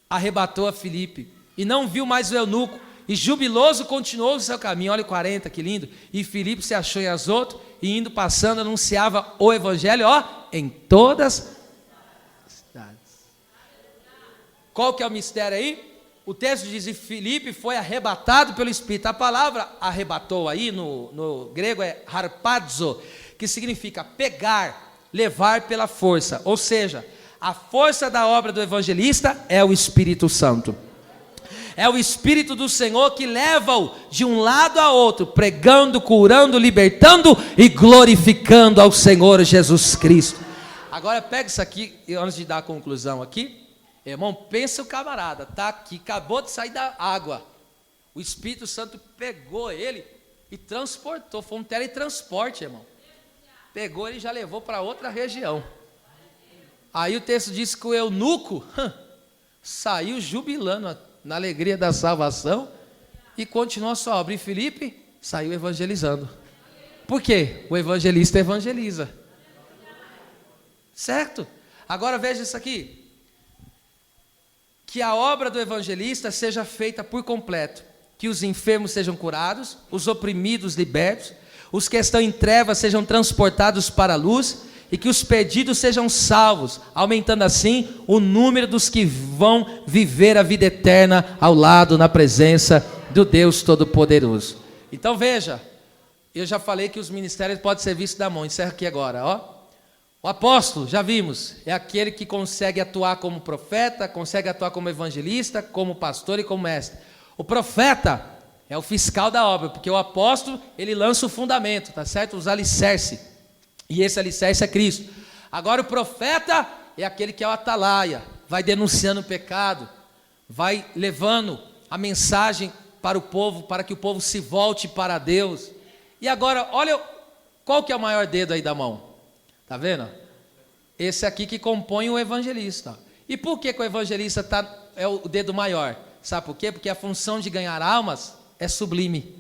arrebatou a Filipe, e não viu mais o eunuco, e jubiloso continuou o seu caminho. Olha o 40, que lindo. E Filipe se achou em Azoto, e indo passando anunciava o evangelho, em todas as cidades. Qual que é o mistério aí? O texto diz: e Filipe foi arrebatado pelo Espírito. A palavra arrebatou aí no grego é harpazo, que significa pegar, levar pela força. Ou seja, a força da obra do evangelista é o Espírito Santo. É o Espírito do Senhor que leva-o de um lado a outro, pregando, curando, libertando e glorificando ao Senhor Jesus Cristo. Agora pega isso aqui, antes de dar a conclusão aqui, irmão, pensa o camarada, tá aqui, acabou de sair da água, o Espírito Santo pegou ele e transportou, foi um teletransporte, irmão, pegou ele e já levou para outra região. Aí o texto diz que o eunuco saiu jubilando na alegria da salvação e continuou a sua obra. E Filipe saiu evangelizando. Por quê? O evangelista evangeliza. Certo? Agora veja isso aqui. Que a obra do evangelista seja feita por completo. Que os enfermos sejam curados, os oprimidos libertos, os que estão em trevas sejam transportados para a luz, e que os perdidos sejam salvos, aumentando assim o número dos que vão viver a vida eterna ao lado, na presença do Deus Todo-Poderoso. Então veja, eu já falei que os ministérios podem ser vistos da mão, encerro aqui agora, ó. O apóstolo, já vimos, é aquele que consegue atuar como profeta, consegue atuar como evangelista, como pastor e como mestre. O profeta é o fiscal da obra, porque o apóstolo, ele lança o fundamento, tá certo? Os alicerces. E esse alicerce é Cristo. Agora o profeta é aquele que é o atalaia, vai denunciando o pecado, vai levando a mensagem para o povo, para que o povo se volte para Deus. E agora, olha, qual que é o maior dedo aí da mão? Tá vendo? Esse aqui que compõe o evangelista. E por que o evangelista é o dedo maior? Sabe por quê? Porque a função de ganhar almas é sublime.